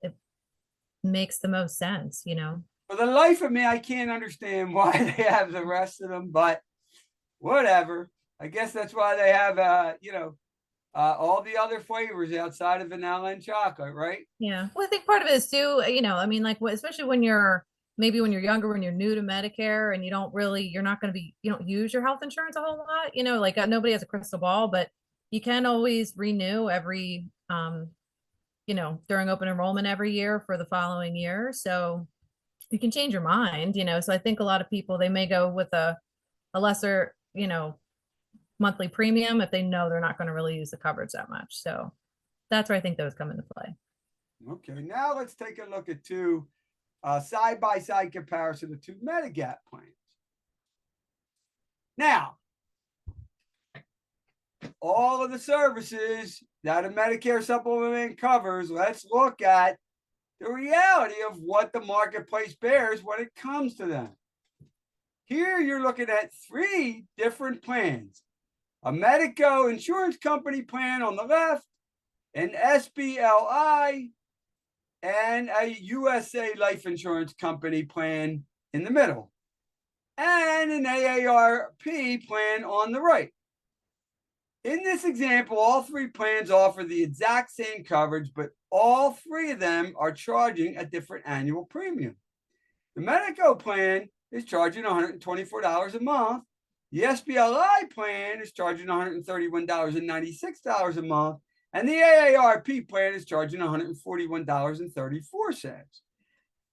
it makes the most sense. For the life of me, I can't understand why they have the rest of them, but whatever. I guess that's why they have all the other flavors outside of vanilla and chocolate, right? Yeah. Well, I think part of it is too, I mean, like, especially when you're maybe when you're younger, when you're new to Medicare and you're not going to you don't use your health insurance a whole lot, like nobody has a crystal ball, but you can always renew every, during open enrollment every year for the following year. So you can change your mind. So I think a lot of people, they may go with a lesser, monthly premium if they know they're not going to really use the coverage that much. So that's where I think those come into play. Okay, now let's take a look at two side-by-side comparison of two Medigap plans. Now, all of the services that a Medicare supplement covers, let's look at the reality of what the marketplace bears when it comes to them. Here you're looking at 3 different plans: a Medico insurance company plan on the left, an SBLI, and a USA life insurance company plan in the middle, and an AARP plan on the right. In this example, all 3 plans offer the exact same coverage, but all 3 of them are charging a different annual premium. The Medico plan is charging $124 a month. The SBLI plan is charging $131.96 a month. And the AARP plan is charging $141.34.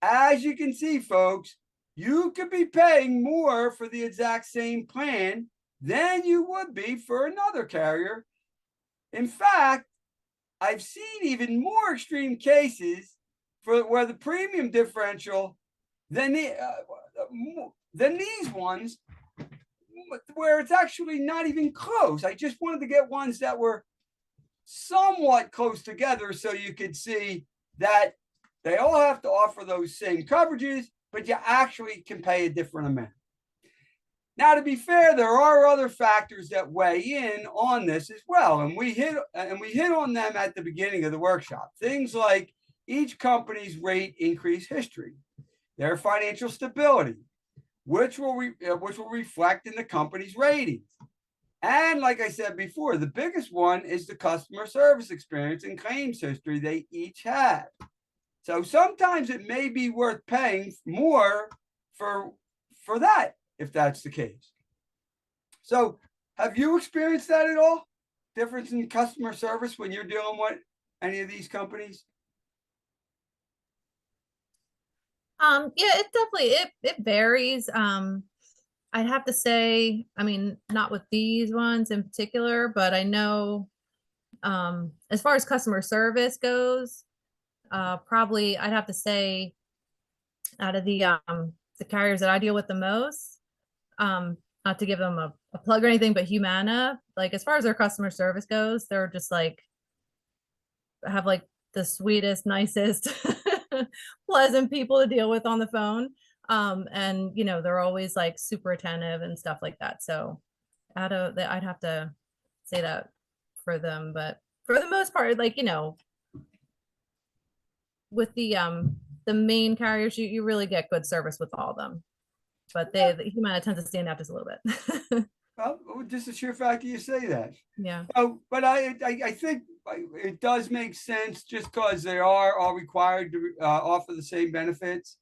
As you can see, folks, you could be paying more for the exact same plan than you would be for another carrier. In fact, I've seen even more extreme cases where the premium differential than these ones, where it's actually not even close. I just wanted to get ones that were somewhat close together so you could see that they all have to offer those same coverages, but you actually can pay a different amount. Now, to be fair, there are other factors that weigh in on this as well, and we hit on them at the beginning of the workshop. Things like each company's rate increase history, their financial stability, which will reflect in the company's ratings. And like I said before, the biggest one is the customer service experience and claims history they each have. So sometimes it may be worth paying more for that, if that's the case. So have you experienced that at all? Difference in customer service when you're dealing with any of these companies? Yeah, it definitely it varies. I'd have to say, I mean, not with these ones in particular, but I know as far as customer service goes, probably I'd have to say out of the carriers that I deal with the most, not to give them a plug or anything, but Humana, like as far as their customer service goes, they're just like have like the sweetest, nicest, pleasant people to deal with on the phone. And you know, they're always like super attentive and stuff like that. So I'd have to say that for them, but for the most part, like, you know, with the main carriers, you really get good service with all of them. But the Humana tends to stand out just a little bit. Well, just the sheer fact that you say that. Yeah. Oh, but I think it does make sense just because they are all required to offer the same benefits.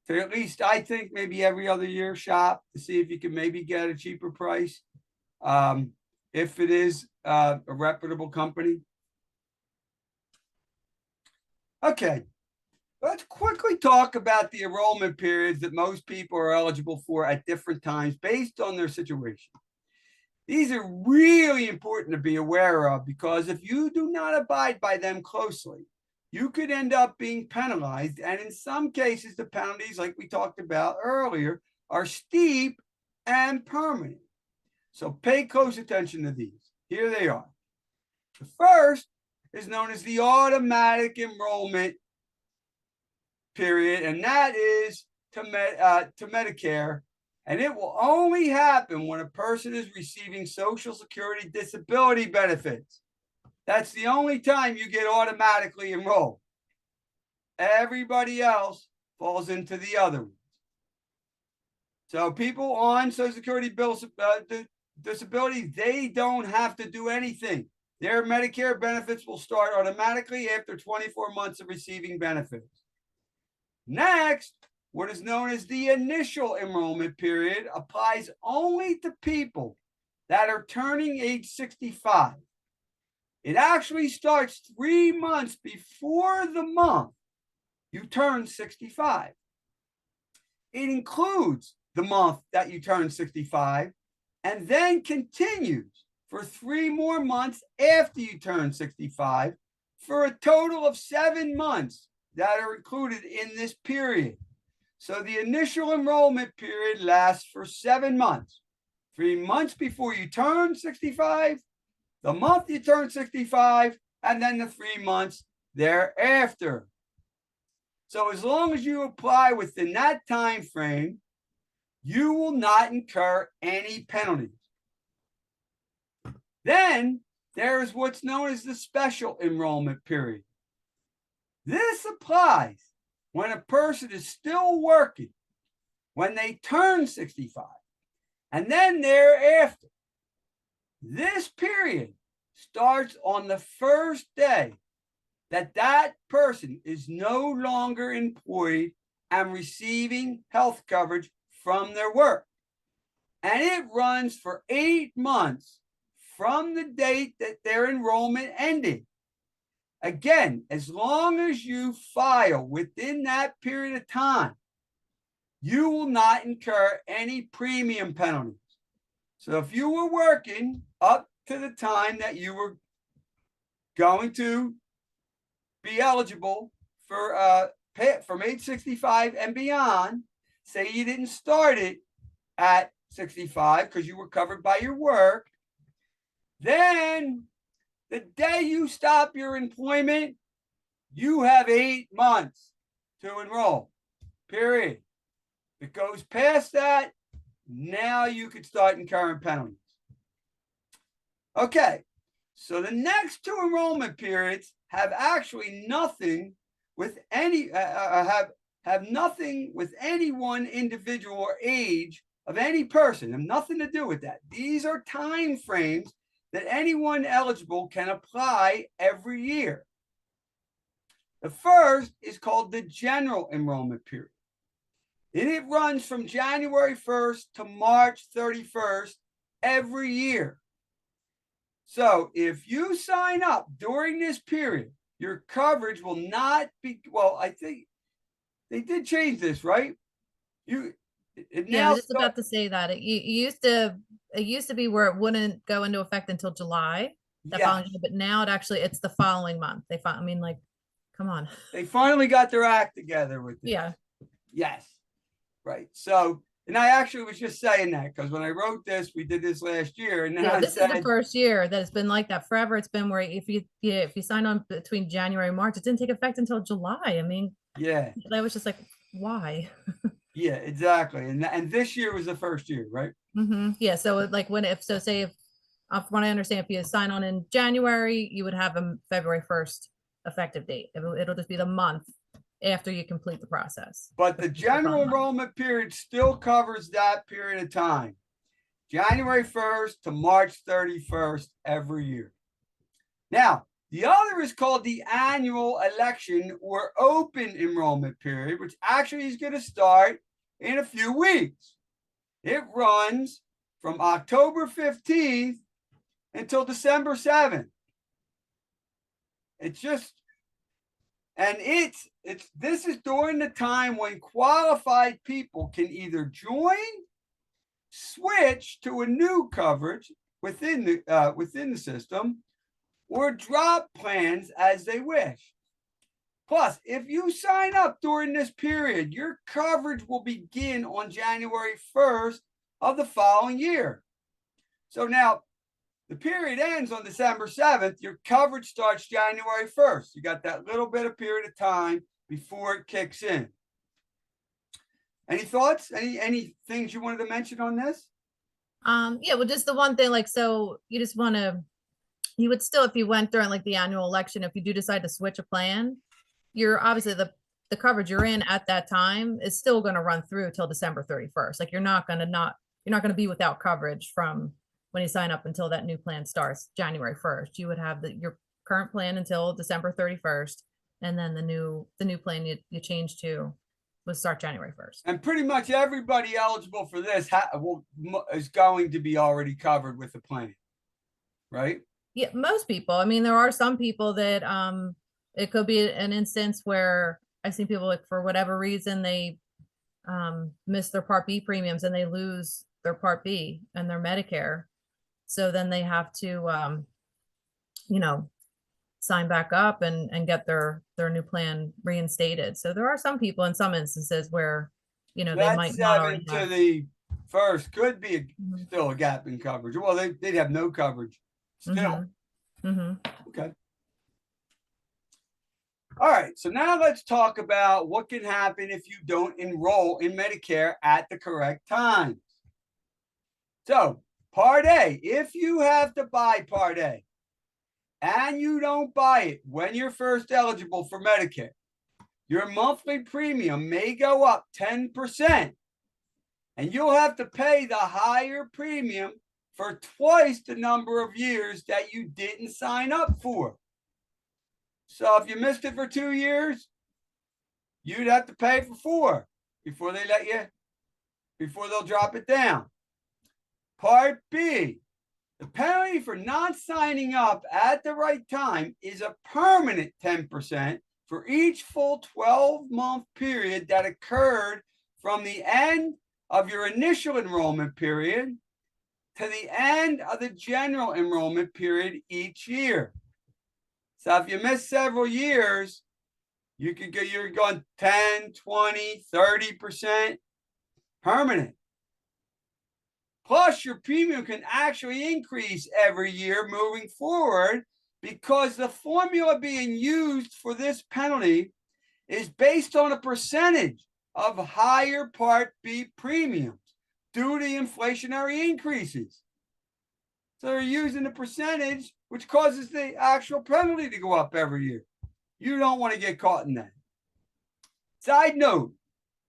To at least, I think, maybe every other year shop to see if you can maybe get a cheaper price. If it is a reputable company. Okay, let's quickly talk about the enrollment periods that most people are eligible for at different times based on their situation. These are really important to be aware of because if you do not abide by them closely, you could end up being penalized. And in some cases, the penalties, like we talked about earlier, are steep and permanent. So pay close attention to these. Here they are. The first is known as the automatic enrollment period, and that is to Medicare. And it will only happen when a person is receiving Social Security disability benefits. That's the only time you get automatically enrolled. Everybody else falls into the other ones. So people on Social Security disability, they don't have to do anything. Their Medicare benefits will start automatically after 24 months of receiving benefits. Next, what is known as the initial enrollment period applies only to people that are turning age 65. It actually starts 3 months before the month you turn 65. It includes the month that you turn 65 and then continues for 3 more months after you turn 65 for a total of 7 months that are included in this period. So the initial enrollment period lasts for 7 months, 3 months before you turn 65, the month you turn 65, and then the 3 months thereafter. So as long as you apply within that time frame, you will not incur any penalties. Then there is what's known as the special enrollment period. This applies when a person is still working when they turn 65, and then thereafter. This period starts on the first day that that person is no longer employed and receiving health coverage from their work. And it runs for 8 months from the date that their enrollment ended. Again, as long as you file within that period of time, you will not incur any premium penalties. So if you were working up to the time that you were going to be eligible for from age 65 and beyond, say you didn't start it at 65 because you were covered by your work, then The day you stop your employment, you have 8 months to enroll, period. If it goes past that, now you could start incurring penalties. Okay, so the next 2 enrollment periods have actually nothing with any have nothing with any one individual or age of any person, have nothing to do with that. These are time frames that anyone eligible can apply every year. The first is called the general enrollment period. And it runs from January 1st to March 31st every year. So if you sign up during this period, your coverage will not be, well, I think they did change this, right? Yeah, I was just about to say that it used to be where it wouldn't go into effect until July that following year, but now it's the following month. I mean, like, come on. They finally got their act together with this. Yeah. Yes. Right. So, and I actually was just saying that because when I wrote this, we did this last year, and then Yeah, I this said, is the first year that it's been like that forever. It's been where if you sign on between January and March, it didn't take effect until July. I mean, yeah, that was just like, why? yeah, exactly. And this year was the first year, right? Yeah. So like say if from what I understand, if you sign on in January, you would have a February 1st effective date. It'll just be the month after you complete the process. But the general enrollment period still covers that period of time, January 1st to March 31st every year. Now, the other is called the annual election or open enrollment period, which actually is going to start in a few weeks. It runs from October 15th until December 7th. It's just, and this is during the time when qualified people can either join, switch to a new coverage within the system, or drop plans as they wish. Plus, if you sign up during this period, your coverage will begin on January 1st of the following year. So now the period ends on December 7th. Your coverage starts January 1st. You got that little bit of period of time before it kicks in. Any thoughts? Any things you wanted to mention on this? Yeah, well, just the one thing, like, so you would still, if you went during like the annual election, if you do decide to switch a plan, you're obviously the coverage you're in at that time is still going to run through till December 31st. Like you're not going to be without coverage from when you sign up until that new plan starts January 1st. You would have your current plan until December 31st, and then the new plan you change to would start January 1st. And pretty much everybody eligible for this is going to be already covered with the plan, right? Yeah, most people. I mean, there are some people that it could be an instance where I've seen people, like, for whatever reason they miss their Part B premiums and they lose their Part B and their Medicare. So then they have to sign back up and get their new plan reinstated. So there are some people in some instances where they might not already have. To the first could be still a gap in coverage. Well, they'd have no coverage still. Okay. All right. So now let's talk about what can happen if you don't enroll in Medicare at the correct times. So Part A, if you have to buy Part A and you don't buy it when you're first eligible for Medicare, your monthly premium may go up 10%, and you'll have to pay the higher premium for twice the number of years that you didn't sign up for. So if you missed it for 2 years, you'd have to pay for 4 before they'll drop it down. Part B, the penalty for not signing up at the right time is a permanent 10% for each full 12-month period that occurred from the end of your initial enrollment period to the end of the general enrollment period each year. So if you miss several years, you're going 10, 20, 30% permanent. Plus, your premium can actually increase every year moving forward because the formula being used for this penalty is based on a percentage of higher Part B premiums due to inflationary increases. So they're using the percentage, which causes the actual penalty to go up every year. You don't want to get caught in that. Side note,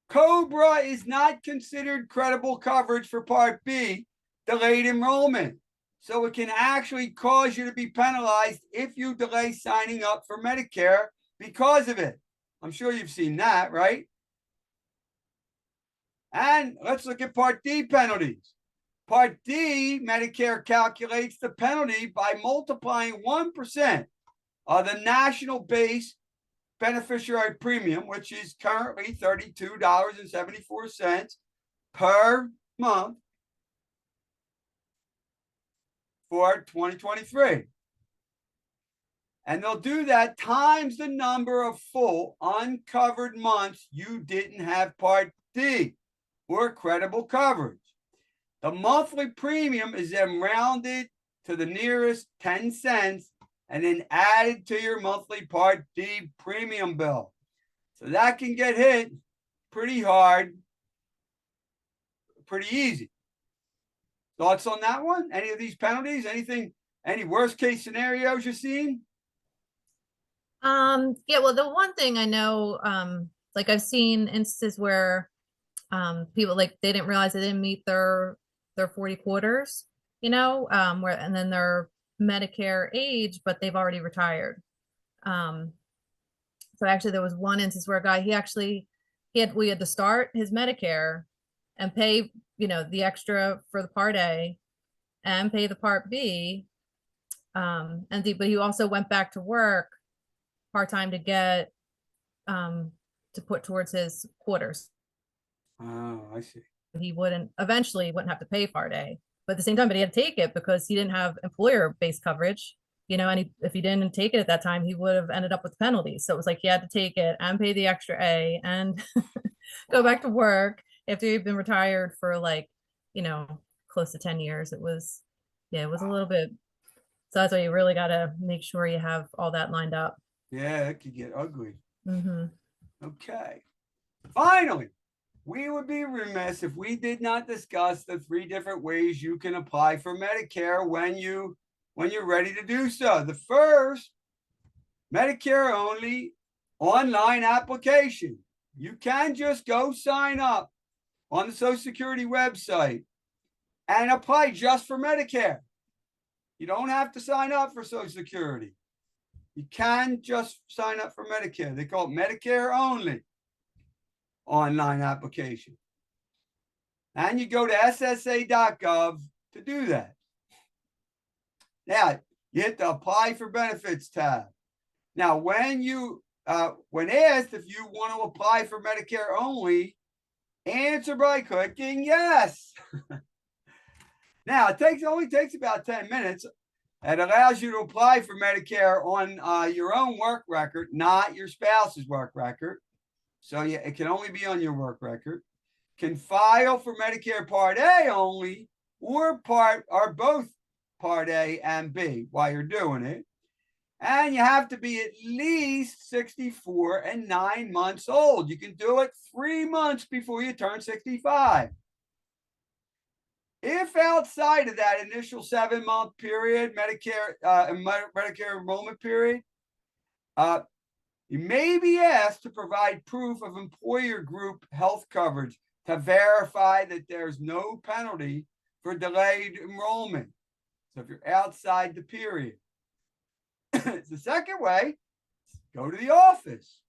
COBRA is not considered credible coverage for Part B delayed enrollment. So it can actually cause you to be penalized if you delay signing up for Medicare because of it. I'm sure you've seen that, right? And let's look at Part D penalties. Part D, Medicare calculates the penalty by multiplying 1% of the national base beneficiary premium, which is currently $32.74 per month for 2023. And they'll do that times the number of full uncovered months you didn't have Part D or credible coverage. The monthly premium is then rounded to the nearest 10 cents and then added to your monthly Part D premium bill. So that can get hit pretty hard, pretty easy. Thoughts on that one? Any of these penalties? Anything, any worst case scenarios you're seeing? Yeah, well, the one thing I know, like I've seen instances where people like they didn't realize they didn't meet their 40 quarters, where and then their Medicare age, but they've already retired. So actually there was one instance where a guy we had to start his Medicare and pay, the extra for the Part A and pay the Part B. But he also went back to work part-time to get to put towards his quarters. Oh, I see. He eventually wouldn't have to pay Part A, but at the same time, but he had to take it because he didn't have employer-based coverage, and if he didn't take it at that time, he would have ended up with penalties. So it was like he had to take it and pay the extra A and go back to work after he'd been retired for close to 10 years. It was a little bit. So that's why you really got to make sure you have all that lined up. Yeah, it could get ugly. Mm-hmm. Okay. Finally, we would be remiss if we did not discuss the 3 different ways you can apply for Medicare when you're ready to do so. The first, Medicare only online application. You can just go sign up on the Social Security website and apply just for Medicare. You don't have to sign up for Social Security. You can just sign up for Medicare. They call it Medicare only online application. And you go to ssa.gov to do that. Now, you hit the apply for benefits tab. Now, when asked if you want to apply for Medicare only, answer by clicking yes. Now, it only takes about 10 minutes. It allows you to apply for Medicare on your own work record, not your spouse's work record. So yeah, it can only be on your work record. Can file for Medicare Part A only or both Part A and B while you're doing it. And you have to be at least 64 and 9 months old. You can do it 3 months before you turn 65. If outside of that initial 7-month period, Medicare enrollment period, you may be asked to provide proof of employer group health coverage to verify that there's no penalty for delayed enrollment. So if you're outside the period. The second way, go to the office.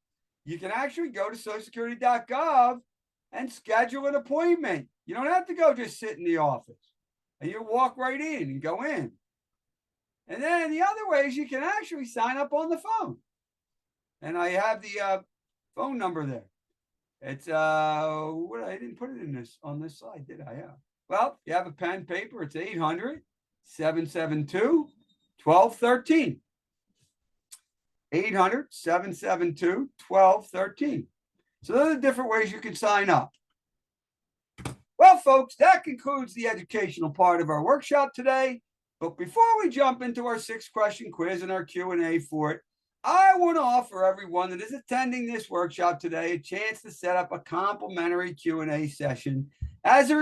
You can actually go to socialsecurity.gov and schedule an appointment. You don't have to go just sit in the office. And you walk right in and go in. And then the other ways you can actually sign up on the phone. And I have the phone number there. It's I didn't put it on this slide, did I? Yeah. Well, you have a pen, paper, it's 800-772-1213. 800-772-1213. So those are the different ways you can sign up. Well, folks, that concludes the educational part of our workshop today. But before we jump into our 6-question quiz and our Q&A for it, I want to offer everyone that is attending this workshop today a chance to set up a complimentary Q&A session as it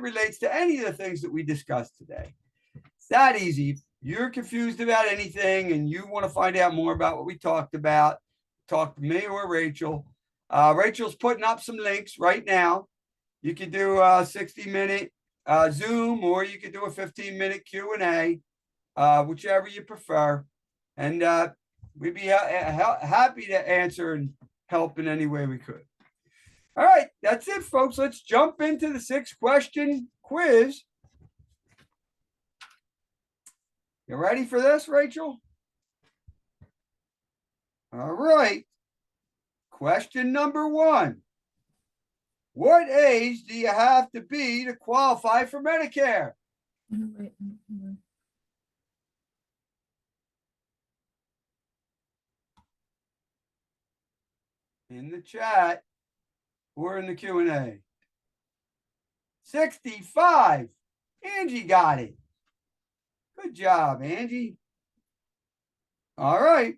relates to any of the things that we discussed today. It's that easy. If you're confused about anything and you want to find out more about what we talked about, talk to me or Rachel. Rachel's putting up some links right now. You can do a 60-minute Zoom, or you could do a 15-minute Q&A, whichever you prefer. And we'd be happy to answer and help in any way we could. All right, that's it, folks. Let's jump into the 6-question quiz. You ready for this, Rachel? All right. Question number 1. What age do you have to be to qualify for Medicare? In the chat or in the Q&A. 65. Angie got it. Good job, Angie. All right.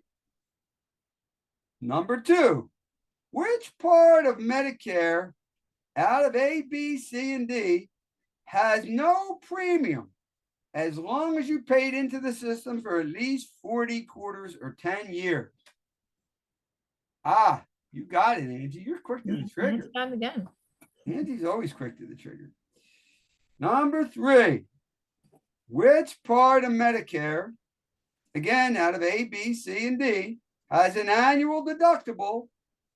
Number 2. Which part of Medicare out of A, B, C, and D has no premium as long as you paid into the system for at least 40 quarters or 10 years? Ah, you got it, Angie. You're quick to the trigger. Time again. Angie's always quick to the trigger. Number 3. Which part of Medicare, again, out of A, B, C, and D, has an annual deductible,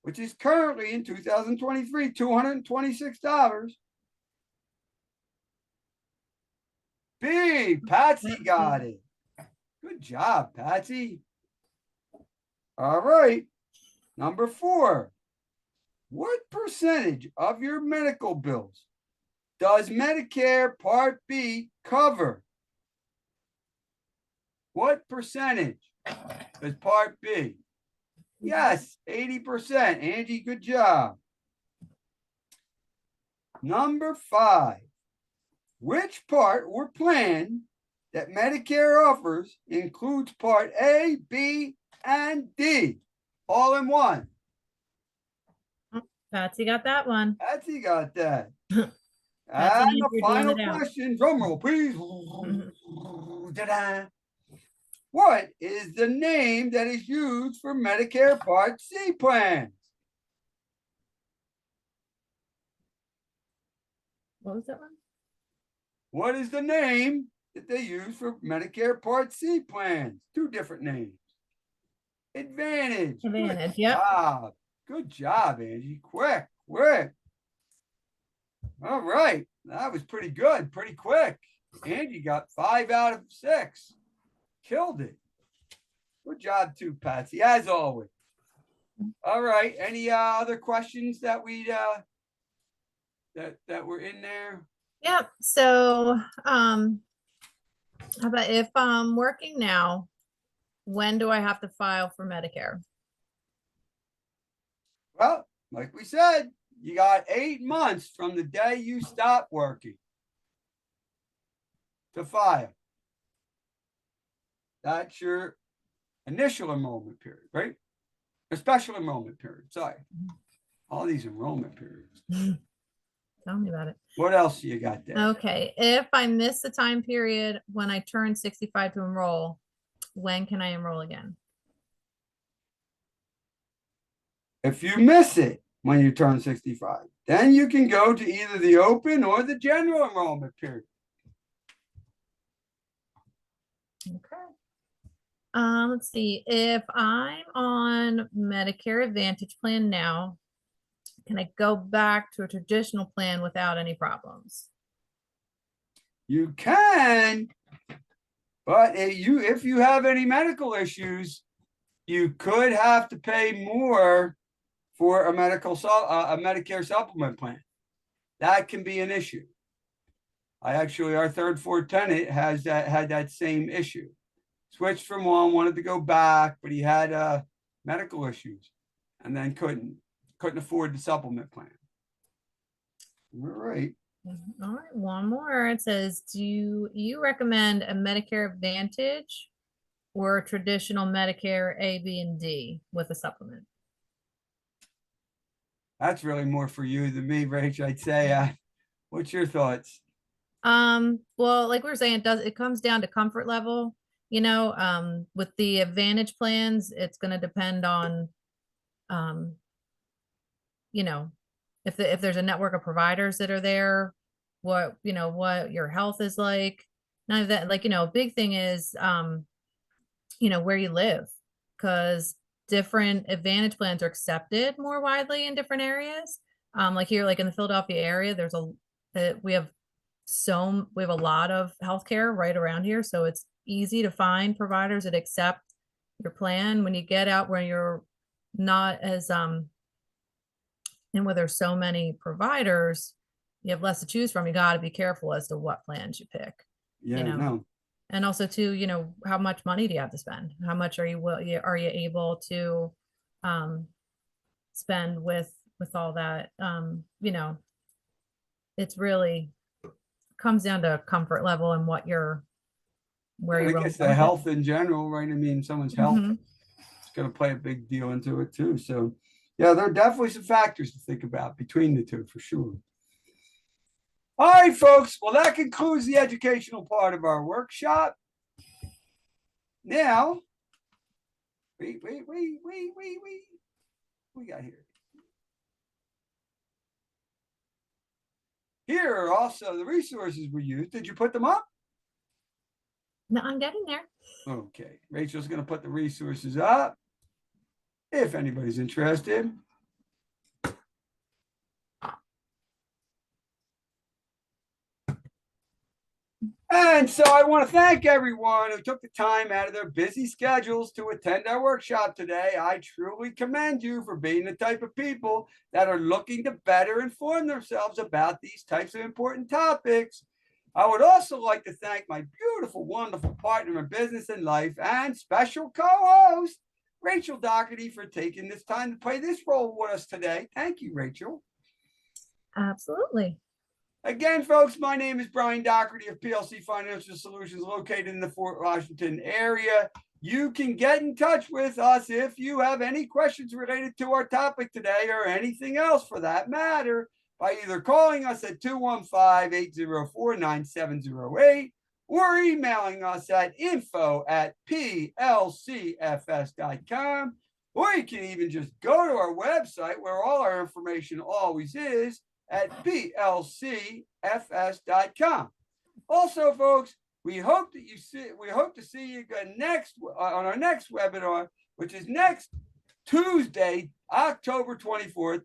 which is currently in 2023, $226? B, Patsy got it. Good job, Patsy. All right. Number 4. What percentage of your medical bills does Medicare Part B cover? What percentage is Part B? Yes, 80%. Angie, good job. Number 5. Which part or plan that Medicare offers includes Part A, B, and D all in one? Patsy got that one. Patsy got that. Patsy, And you're the doing final it out. question, drum roll, please. What is the name that is used for Medicare Part C plans? What was that one? What is the name that they use for Medicare Part C plans? 2 different names. Advantage. Advantage, Good yep. job. Good job, Angie. Quick. All right. That was pretty good. Pretty quick. Angie got 5 out of 6. Killed it. Good job too, Patsy, as always. All right. Any other questions that we that were in there? Yep. So how about if I'm working now, when do I have to file for Medicare? Well, like we said, you got 8 months from the day you stop working to file. That's your initial enrollment period, right? A special enrollment period. Sorry. All these enrollment periods. Tell me about it. What else you got there? Okay. If I miss the time period when I turn 65 to enroll, when can I enroll again? If you miss it when you turn 65, then you can go to either the open or the general enrollment period. Okay. Let's see. If I'm on Medicare Advantage plan now, can I go back to a traditional plan without any problems? You can, but if you have any medical issues, you could have to pay more for a Medicare supplement plan. That can be an issue. Our third floor tenant had that same issue. Switched from one, wanted to go back, but he had medical issues, and then couldn't afford the supplement plan. All right. All right, one more. It says, do you recommend a Medicare Advantage or a traditional Medicare A, B, and D with a supplement? That's really more for you than me, Rach. I'd say. What's your thoughts? Well, like we were saying, it comes down to comfort level. With the Advantage plans, it's going to depend on, um, you know, if there's a network of providers that are there, what your health is like. None of that, like, big thing is, where you live, because different Advantage plans are accepted more widely in different areas. Like here, like in the Philadelphia area, we have a lot of healthcare right around here, so it's easy to find providers that accept your plan. When you get out where you're not as and where there's so many providers, you have less to choose from. You got to be careful as to what plans you pick. Yeah, no. And also too, how much money do you have to spend? How much are you able to spend with all that? It's really comes down to comfort level and where I you're willing guess to go the with it. health in general, right? I mean, someone's health Mhm. is going to play a big deal into it too. So, yeah, there are definitely some factors to think about between the two for sure. All right, folks. Well, that concludes the educational part of our workshop. Now, wait. We got here. Here are also the resources we used. Did you put them up? No, I'm getting there. Okay. Rachel's going to put the resources up if anybody's interested. And so I want to thank everyone who took the time out of their busy schedules to attend our workshop today. I truly commend you for being the type of people that are looking to better inform themselves about these types of important topics. I would also like to thank my beautiful, wonderful partner in business and life and special co-host, Rachel Dougherty, for taking this time to play this role with us today. Thank you, Rachel. Absolutely. Again, folks, my name is Brian Dougherty of PLC Financial Solutions located in the Fort Washington area. You can get in touch with us if you have any questions related to our topic today or anything else for that matter by either calling us at 215-804-9708 or emailing us at info@plcfs.com. Or you can even just go to our website where all our information always is at plcfs.com. Also, folks, we hope to see you again on our next webinar, which is next Tuesday, October 24th,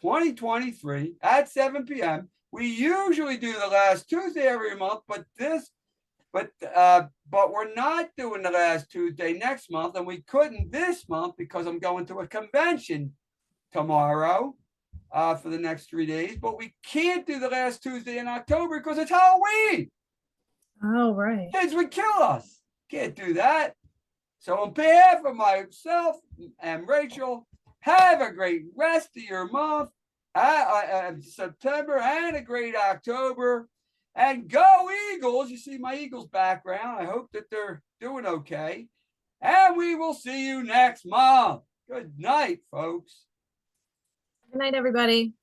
2023 at 7 p.m. We usually do the last Tuesday every month, but we're not doing the last Tuesday next month, and we couldn't this month because I'm going to a convention tomorrow for the next 3 days. But we can't do the last Tuesday in October because it's Halloween. Oh, right. Kids would kill us. Can't do that. So on behalf of myself and Rachel, have a great rest of your month, September, and a great October. And go Eagles. You see my Eagles background. I hope that they're doing okay. And we will see you next month. Good night, folks. Good night, everybody.